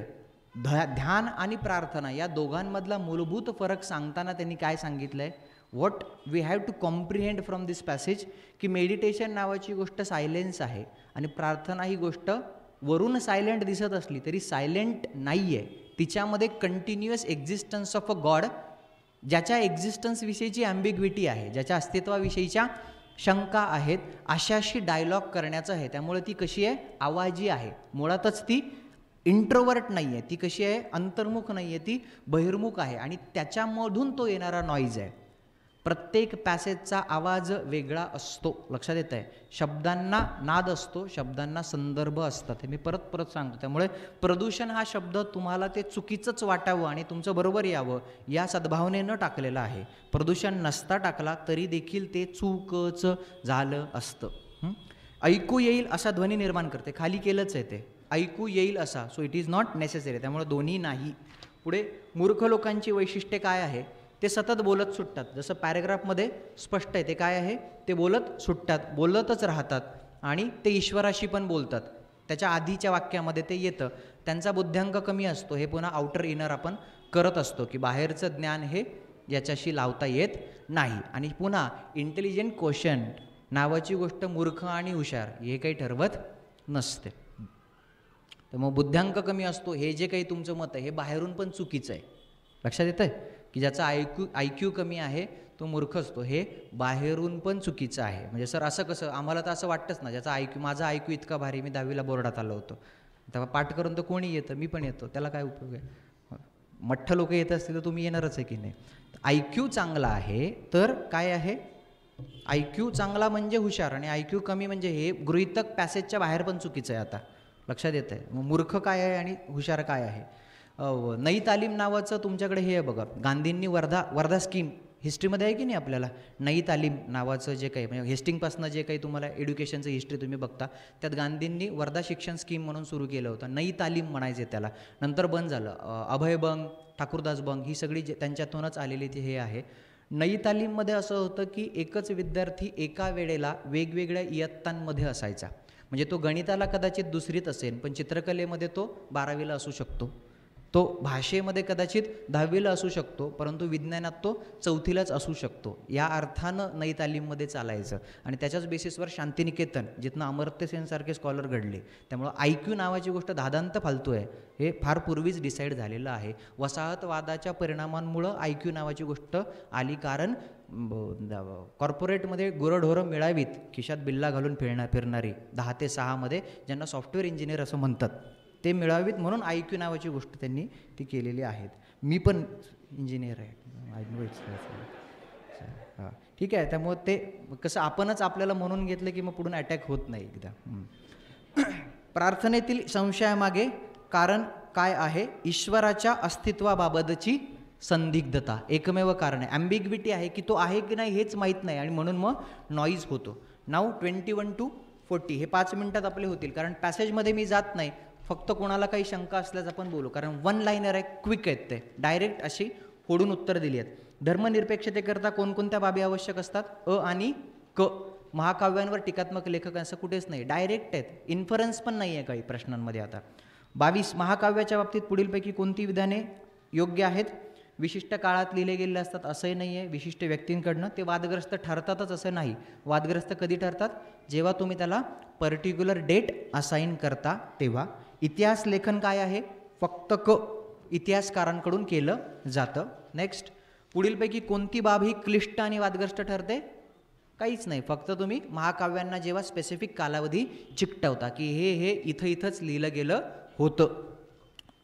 ध्यान आणि प्रार्थना या दोघांमधला मूलभूत फरक सांगताना त्यांनी काय सांगितलं आहे? What we have to comprehend from this passage, की मेडिटेशन नावाची गोष्ट सायलेन्स आहे आणि प्रार्थना ही गोष्ट वरून सायलेंट दिसत असली तरी सायलेंट नाही आहे. तिच्यामध्ये continuous existence of a God, ज्याच्या एक्झिस्टन्सविषयीची ॲम्बिग्विटी आहे, ज्याच्या अस्तित्वाविषयीच्या शंका आहेत, अशाशी डायलॉग करण्याचं आहे. त्यामुळे ती कशी आहे? आवाजी आहे. मुळातच ती इंट्रोवर्ट नाही आहे. ती कशी आहे? अंतर्मुख नाही आहे, ती बहिर्मुख आहे. आणि त्याच्यामधून तो येणारा नॉईज आहे. प्रत्येक पॅसेजचा आवाज वेगळा असतो. लक्षात येत आहे? शब्दांना नाद असतो, शब्दांना संदर्भ असतात. हे मी परत परत सांगतो. त्यामुळे प्रदूषण हा शब्द तुम्हाला ते चुकीचंच वाटावं आणि तुमचं बरोबर यावं या सद्भावनेनं टाकलेलं आहे. प्रदूषण नसता टाकला तरी देखील ते चूकच झालं असतं. ऐकू येईल असा ध्वनी निर्माण करते. खाली केलंच आहे ते, ऐकू येईल असा. So it is not necessary. त्यामुळे दोन्ही नाही. पुढे मूर्ख लोकांची वैशिष्ट्ये काय आहे? ते सतत बोलत सुटतात. जसं पॅरेग्राफमध्ये स्पष्ट आहे. ते काय आहे? ते बोलत सुटतात, बोलतच राहतात आणि ते ईश्वराशी पण बोलतात. त्याच्या आधीच्या वाक्यामध्ये ते येतं. त्यांचा बुद्ध्यांक कमी असतो. हे पुन्हा आउटर इनर आपण करत असतो की बाहेरचं ज्ञान हे याच्याशी लावता येत नाही. आणि पुन्हा इंटेलिजंट क्वोशंट नावाची गोष्ट मूर्ख आणि हुशार हे काही ठरवत नसते. तर मग बुद्ध्यांक कमी असतो हे जे काही तुमचं मत आहे हे बाहेरून पण चुकीचं आहे. लक्षात येतं आहे की ज्याचा IQ कमी आहे तो मूर्ख असतो, हे बाहेरून पण चुकीचं आहे. म्हणजे सर असं कसं? आम्हाला तर असं वाटतंच ना, ज्याचा माझा IQ इतका भारी, मी 10वीला बोर्डात आलो होतो, तेव्हा पाठ करून तर कोणी येतं, मी पण येतो, त्याला काय उपयोग आहे? मठ्ठ लोक येत असतील तर तुम्ही येणारच आहे की नाही? IQ चांगला आहे तर काय आहे? IQ चांगला म्हणजे हुशार आणि IQ कमी म्हणजे हे गृहीतक पॅसेजच्या बाहेर पण चुकीचं आहे. आता लक्षात येतं आहे? मग मूर्ख काय आहे आणि हुशार काय आहे? नई तालीम नावाचं तुमच्याकडे हे आहे बघा. गांधींनी वर्धा स्कीम हिस्ट्रीमध्ये आहे की नाही आपल्याला? नई तालीम नावाचं जे काही, म्हणजे हेस्टिंगपासनं जे काही तुम्हाला एड्युकेशनचं हिस्ट्री तुम्ही बघता, त्यात गांधींनी वर्धा शिक्षण स्कीम म्हणून सुरू केलं होतं. नई तालीम म्हणायचे त्याला. नंतर बंद झालं. अभय बंग, ठाकूरदास बंग ही सगळी त्यांच्यातूनच आलेली ती हे आहे. नई तालीममध्ये असं होतं की एकच विद्यार्थी एका वेळेला वेगवेगळ्या इयत्तांमध्ये असायचा. म्हणजे तो गणिताला कदाचित दुसरीत असेल पण चित्रकलेमध्ये तो 12वीला असू शकतो, तो भाषेमध्ये कदाचित 10वीला असू शकतो, परंतु विज्ञानात तो 4थीलाच असू शकतो. या अर्थानं नई तालीममध्ये चालायचं. आणि त्याच्याच बेसिसवर शांतिनिकेतन, जिथनं अमर्त्य सेनसारखे स्कॉलर घडले. त्यामुळं IQ नावाची गोष्ट दादांत फालतू आहे हे फार पूर्वीच डिसाईड झालेलं आहे. वसाहतवादाच्या परिणामांमुळं IQ नावाची गोष्ट आली. कारण कॉर्पोरेटमध्ये गुरंढोरं मिळावीत, खिशात बिल्ला घालून फिरणारी 10 ते 6मध्ये ज्यांना सॉफ्टवेअर इंजिनियर असं म्हणतात, ते मिळावीत म्हणून IQ नावाची गोष्ट त्यांनी ती केलेली आहेत. मी पण इंजिनियर आहे, आय नो इट्स. हां ठीक आहे. त्यामुळे ते कसं आपणच आपल्याला म्हणून घेतलं की मग पुढून अटॅक होत नाही एकदा. प्रार्थनेतील संशयामागे कारण काय आहे? ईश्वराच्या अस्तित्वाबाबतची संदिग्धता एकमेव कारण आहे. ॲम्बिग्विटी आहे की तो आहे की नाही हेच माहीत नाही आणि म्हणून मग नॉईज होतो. नाऊ 21 to 40 हे 5 मिनिटात आपले होतील. कारण पॅसेजमध्ये मी जात नाही, फक्त कोणाला काही शंका असल्यास आपण बोलू. कारण 1 लाईनर आहे, क्विक आहेत, ते डायरेक्ट अशी फोडून उत्तर दिली आहेत. धर्मनिरपेक्षतेकरता कोणकोणत्या बाबी आवश्यक असतात? अ आणि क. महाकाव्यांवर टीकात्मक लेखक असं कुठेच नाही, डायरेक्ट आहेत. इन्फरन्स पण नाही आहे काही प्रश्नांमध्ये. आता 22 महाकाव्याच्या बाबतीत पुढीलपैकी कोणती विधाने योग्य आहेत? विशिष्ट काळात लिहिले गेले असतात असंही नाही आहे, विशिष्ट व्यक्तींकडनं. ते वादग्रस्त ठरतातच असं नाही. वादग्रस्त कधी ठरतात? जेव्हा तुम्ही त्याला पर्टिक्युलर डेट असाइन करता तेव्हा. इतिहास लेखन काय आहे? फक्त इतिहासकारांकडून केलं जातं. नेक्स्ट, पुढीलपैकी कोणती बाब ही क्लिष्ट आणि वादग्रस्त ठरते? काहीच नाही, फक्त तुम्ही महाकाव्यांना जेव्हा स्पेसिफिक कालावधी चिकटवता की हे इथंच लिहिलं गेलं होतं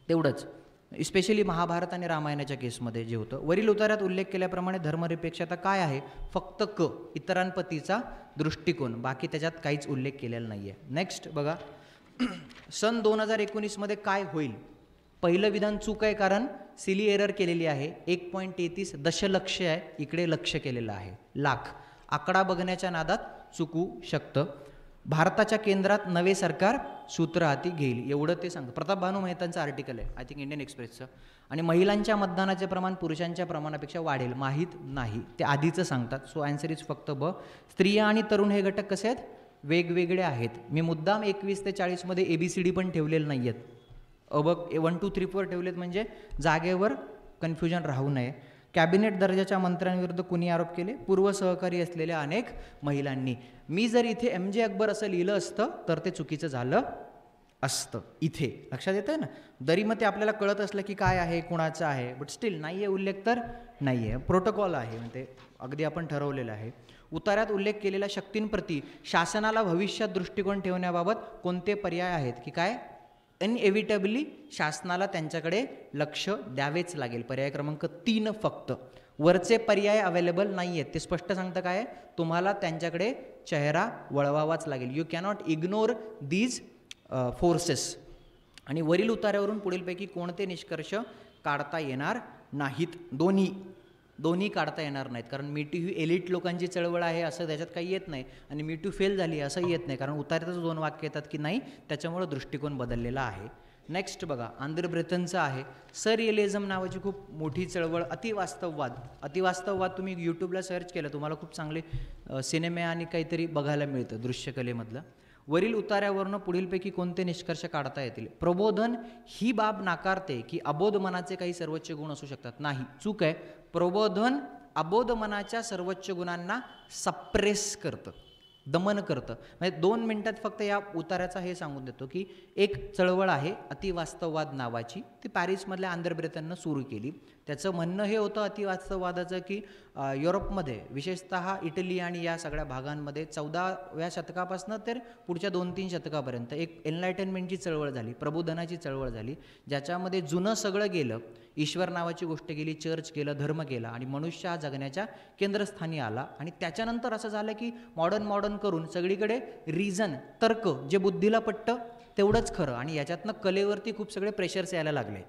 तेवढंच. स्पेशली महाभारत आणि रामायणाच्या केसमध्ये जे होतं. वरील उतार्यात उल्लेख केल्याप्रमाणे धर्मनिरपेक्षता काय आहे? फक्त इतरांप्रतीचा दृष्टिकोन, बाकी त्याच्यात काहीच उल्लेख केलेला नाही आहे. नेक्स्ट बघा, सन 2019मध्ये काय होईल? पहिलं विधान चूक आहे, कारण सिली एरर केलेली आहे. 1.33 दशलक्ष आहे, इकडे लक्ष केलेलं आहे, लाख. आकडा बघण्याच्या नादात चुकू शकतं. भारताच्या केंद्रात नवे सरकार सूत्र हाती घेईल, एवढं ते सांगतं. प्रताप भानू मेहतांचं आर्टिकल आहे, आय थिंक इंडियन एक्सप्रेसचं. आणि महिलांच्या मतदानाचे प्रमाण पुरुषांच्या प्रमाणापेक्षा वाढेल, माहीत नाही, ते आधीचं सांगतात. सो आन्सर इज फक्त ब. स्त्रिया आणि तरुण हे घटक कसे आहेत? वेगवेगळे आहेत. मी मुद्दाम 21 ते 40मध्ये ABCD पण ठेवलेले नाही आहेत. बघ 1 2 3 4 ठेवलेत म्हणजे जागेवर कन्फ्युजन राहू नये. कॅबिनेट दर्जाच्या मंत्र्यांविरुद्ध कुणी आरोप केले? पूर्व सहकारी असलेल्या अनेक महिलांनी. मी जर इथे MJ अकबर असं लिहिलं असतं तर ते चुकीचं झालं असतं. इथे लक्षात येतं ना, जरी मग ते आपल्याला कळत असलं की काय आहे, कुणाचं आहे, बट स्टील नाही आहे उल्लेख तर नाही आहे, प्रोटोकॉल आहे, म्हणजे अगदी आपण ठरवलेलं आहे. उतार्यात उल्लेख केलेल्या शक्तींप्रती शासनाला भविष्यात दृष्टिकोन ठेवण्याबाबत कोणते पर्याय आहेत? की काय इनएव्हिटेबली शासनाला त्यांच्याकडे लक्ष द्यावेच लागेल. पर्याय क्रमांक 3 फक्त. वरचे पर्याय अवेलेबल नाही आहेत, ते स्पष्ट सांगतं काय? तुम्हाला त्यांच्याकडे चेहरा वळवावाच लागेल. You cannot ignore these forces. आणि वरील उतार्यावरून पुढीलपैकी कोणते निष्कर्ष काढता येणार नाहीत? दोन्ही काढता येणार नाहीत, कारण मी टू ही एलिट लोकांची चळवळ आहे असं त्याच्यात काही येत नाही, आणि मी टू फेल झाली असंही येत नाही, कारण उतार्यातच 2 वाक्य येतात की नाही, त्याच्यामुळं दृष्टिकोन बदललेला आहे. नेक्स्ट बघा, आंध्र ब्रेथनचं आहे सररिअलिझम नावाची खूप मोठी चळवळ. अतिवास्तववाद तुम्ही यूट्यूबला सर्च केलं, तुम्हाला खूप चांगले सिनेमे आणि काहीतरी बघायला मिळतं दृश्यकलेमधलं. वरील उतार्यावरनं पुढीलपैकी कोणते निष्कर्ष काढता येतील? प्रबोधन ही बाब नाकारते की अबोध मनाचे काही सर्वोच्च गुण असू शकतात? नाही, चूक आहे. प्रबोधन अबोध मनाच्या सर्वोच्च गुणांना सप्रेस करतं, दमन करतं. म्हणजे 2 मिनिटात फक्त या उतार्याचा हे सांगून देतो की एक चळवळ आहे अतिवास्तववाद नावाची, ती पॅरिसमधल्या आंध्र ब्रेथननं सुरू केली. त्याचं म्हणणं हे होतं अतिवास्तववादाचं की युरोपमध्ये, विशेषतः इटली आणि या सगळ्या भागांमध्ये 14व्या शतकापासून तर पुढच्या 2-3 शतकापर्यंत एक एनलायटनमेंटची चळवळ झाली, प्रबोधनाची चळवळ झाली, ज्याच्यामध्ये जुनं सगळं गेलं, ईश्वर नावाची गोष्ट गेली, चर्च गेलं, धर्म गेला, आणि मनुष्य हा जगण्याच्या केंद्रस्थानी आला. आणि त्याच्यानंतर असं झालं की मॉडर्न करून सगळीकडे रिझन, तर्क, जे बुद्धीला पटतं तेवढंच खरं, आणि याच्यातनं कलेवरती खूप सगळे प्रेशर्स यायला लागले.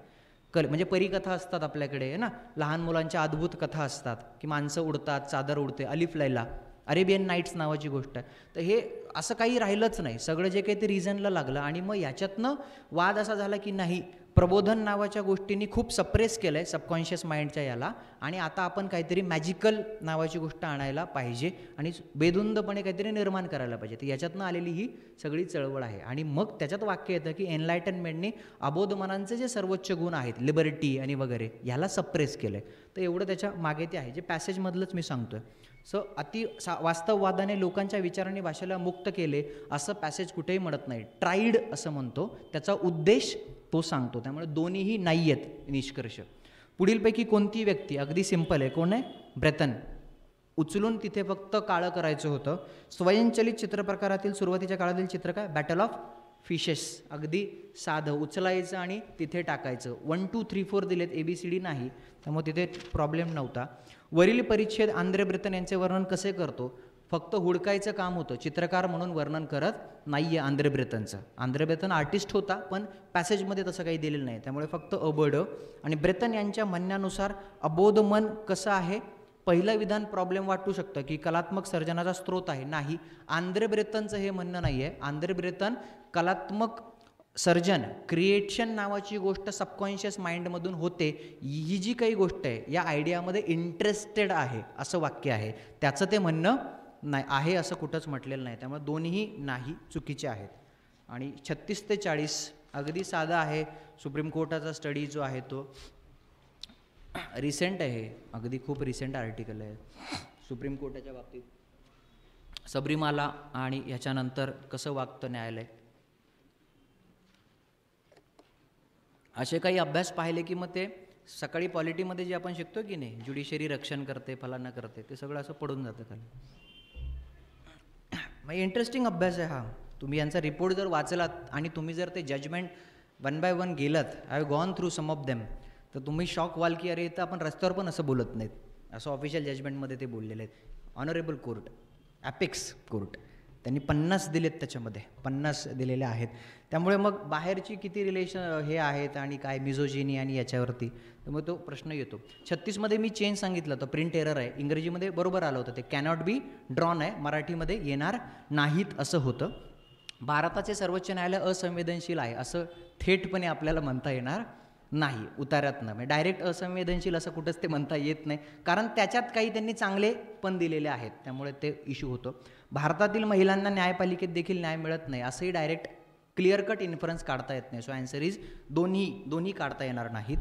म्हणजे परिकथा असतात आपल्याकडे ना, लहान मुलांच्या अद्भुत कथा असतात की माणसं उडतात, चादर उडते, अलिफ लैला, अरेबियन नाईट्स नावाची गोष्ट आहे. तर हे असं काही राहिलंच नाही, सगळं जे काही ते रिझनला लागलं. आणि मग याच्यातनं वाद असा झाला की नाही, प्रबोधन नावाच्या गोष्टींनी खूप सप्रेस केलं आहे सबकॉन्शियस माइंडच्या याला, आणि आता आपण काहीतरी मॅजिकल नावाची गोष्ट आणायला पाहिजे आणि बेधुंदपणे काहीतरी निर्माण करायला पाहिजे. तर याच्यातनं आलेली ही सगळी चळवळ आहे. आणि मग त्याच्यात वाक्य येतं की एनलायटनमेंटने अबोध मनांचे जे सर्वोच्च गुण आहेत, लिबर्टी आणि वगैरे, याला सप्रेस केलं आहे. तर एवढं त्याच्या मागे ते आहे, जे पॅसेजमधलंच मी सांगतोय. सो वास्तववादाने लोकांच्या विचारांनी भाषेला मुक्त केले असं पॅसेज कुठेही म्हणत नाही, ट्राईड असं म्हणतो, त्याचा उद्देश तो सांगतो. त्यामुळे दोन्हीही नाही आहेत निष्कर्ष. पुढीलपैकी कोणती व्यक्ती, अगदी सिंपल आहे, कोण आहे? ब्रेथन. उचलून तिथे फक्त काळं करायचं होतं. स्वयंचलित चित्रप्रकारातील सुरुवातीच्या काळातील चित्र काय? Battle of fishes. अगदी साधं, उचलायचं आणि तिथे टाकायचं. 1 2 3 4 दिलेत, ABCD नाही, त्यामुळे तिथे प्रॉब्लेम नव्हता. वरील परिच्छेद आंध्र ब्रेथन यांचे वर्णन कसे करतो? फक्त हुडकायचं काम होतं, चित्रकार म्हणून वर्णन करत नाही आहे आंध्र ब्रेथनचं. आंध्र ब्रेथन आर्टिस्ट होता, पण पॅसेजमध्ये तसं काही दिलेलं नाही, त्यामुळे फक्त अबड. आणि ब्रेथन यांच्या म्हणण्यानुसार अबोध मन कसं आहे? पहिलं विधान प्रॉब्लेम वाटू शकतं की कलात्मक सर्जनाचा स्रोत आहे. नाही, आंध्र ब्रेथनचं हे म्हणणं नाही आहे. आंध्र ब्रेथन कलात्मक सर्जन, क्रिएशन नावाची गोष्ट सबकॉन्शियस माइंडमधून होते, ही जी काही गोष्ट आहे या आयडियामध्ये इंटरेस्टेड आहे असं वाक्य आहे, त्याचं ते म्हणणं नाही आहे असं कुठंच म्हटलेलं नाही. त्यामुळे दोन्ही नाही, चुकीचे आहेत. आणि 36 ते 40 अगदी साधा आहे. सुप्रीम कोर्टाचा स्टडी जो आहे तो रिसेंट आहे, अगदी खूप रिसेंट आर्टिकल आहे सुप्रीम कोर्टाच्या बाबतीत. सबरीमाला आणि ह्याच्यानंतर कसं वागतं न्यायालय, असे काही अभ्यास पाहिले की मग ते सकाळी पॉलिटीमध्ये जे आपण शिकतो की नाही, ज्युडिशरी रक्षण करते, फलाना करते, ते सगळं असं पडून जातं खाली. मग इंटरेस्टिंग अभ्यास आहे हा. तुम्ही यांचा रिपोर्ट जर वाचलात आणि तुम्ही जर ते जजमेंट वन बाय वन गेलात, I have gone through some of them, तर तुम्ही शॉक व्हाल की अरे इथं आपण रस्त्यावर पण असं बोलत नाहीत, असं ऑफिशियल जजमेंटमध्ये ते बोललेले आहेत. ऑनरेबल कोर्ट, ॲपेक्स कोर्ट, त्यांनी 50 दिलेत, त्याच्यामध्ये 50 दिलेले आहेत. त्यामुळे मग बाहेरची किती रिलेशन हे आहेत आणि काय मिझोजिनी आणि याच्यावरती, तर मग तो प्रश्न येतो. 36मध्ये मी चेंज सांगितलं होतं, प्रिंट एरर आहे. इंग्रजीमध्ये बरोबर आलं होतं, ते कॅनॉट बी ड्रॉन आहे, मराठीमध्ये येणार नाहीत असं होतं. भारताचे सर्वोच्च न्यायालय असंवेदनशील आहे असं थेटपणे आपल्याला म्हणता येणार नाही उतार्यातनं, म्हणजे डायरेक्ट असंवेदनशील असं कुठंच ते म्हणता येत नाही, कारण त्याच्यात काही त्यांनी चांगले पण दिलेले आहेत, त्यामुळे ते इश्यू होतो. भारतातील महिलांना न्यायपालिकेत देखील न्याय मिळत नाही असंही डायरेक्ट क्लिअर कट इन्फरन्स काढता येत नाही. सो आन्सर इज दोन्ही काढता येणार नाहीत.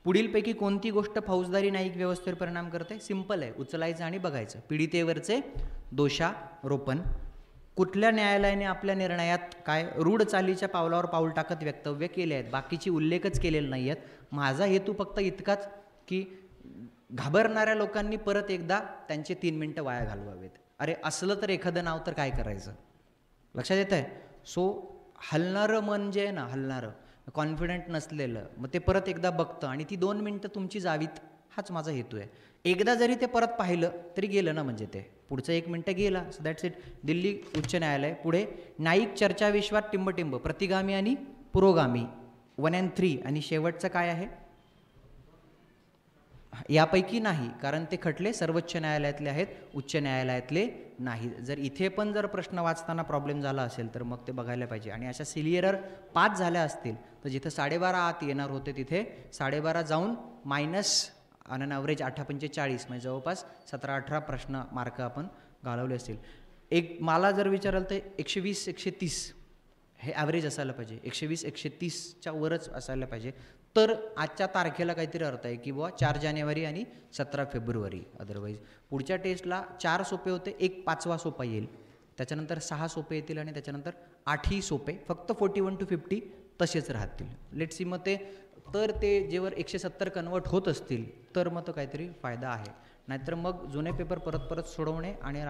पुढीलपैकी कोणती गोष्ट फौजदारी न्यायिक व्यवस्थेवर परिणाम करते? सिंपल आहे, उचलायचं आणि बघायचं. पीडितेवरचे दोषारोपण. कुठल्या न्यायालयाने आपल्या निर्णयात काय रूढ चालीच्या पावलावर पाऊल टाकत वक्तव्य केले आहेत, बाकीची उल्लेखच केलेले नाही आहेत. माझा हेतू फक्त इतकाच की घाबरणाऱ्या लोकांनी परत एकदा त्यांचे 3 मिनटं वाया घालवावेत. अरे असलं तर एखादं नाव तर काय करायचं, लक्षात येत आहे. सो हलणारं मन जे आहे ना, हलणारं कॉन्फिडंट नसलेलं, मग ते परत एकदा बघतं आणि ती 2 मिनटं तुमची जावीत, हाच माझा हेतू आहे. एकदा जरी ते परत पाहिलं तरी गेलं ना, म्हणजे ते पुढचं 1 मिनटं गेला. So that's it. दिल्ली उच्च न्यायालय. पुढे न्यायिक चर्चाविश्वात टिंबटिंब, प्रतिगामी आणि पुरोगामी, 1 and 3, आणि शेवटचं काय आहे? यापैकी नाही, कारण ते खटले सर्वोच्च न्यायालयातले आहेत, उच्च न्यायालयातले नाही. जर इथे पण जर प्रश्न वाचताना प्रॉब्लेम झाला असेल तर मग ते बघायला पाहिजे. आणि अशा सिली एरर 5 झाल्या असतील तर जिथं 12.5 आत येणार होते तिथे 12.5 जाऊन मायनस ऑन ॲव्हरेज 8×45, म्हणजे जवळपास 17-18 प्रश्न मार्क आपण घालवले असतील. मला जर विचाराल तर 120-130 हे ॲव्हरेज असायला पाहिजे, 120-130च्या वरच असायला पाहिजे. तर आजच्या तारखेला काहीतरी अर्थ आहे की बुवा 4 जानेवारी आणि 17 फेब्रुवारी. अदरवाईज पुढच्या टेस्टला 4 सोपे होते, 1 5वा सोपा येईल, त्याच्यानंतर 6 सोपे येतील आणि त्याच्यानंतर 8ही सोपे, फक्त 41 to 50 तसेच राहतील. Let's see. मग ते जेव्हा 170 कन्वर्ट होत असतील तर मग तो काहीतरी फायदा आहे, नाहीतर मग जुने पेपर परत सोडवणे आणि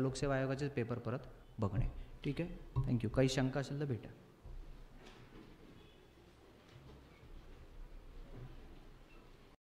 लोकसेवा आयोगाचे पेपर परत बघणे. ठीक आहे, थँक्यू. काही शंका असेल तर भेटा.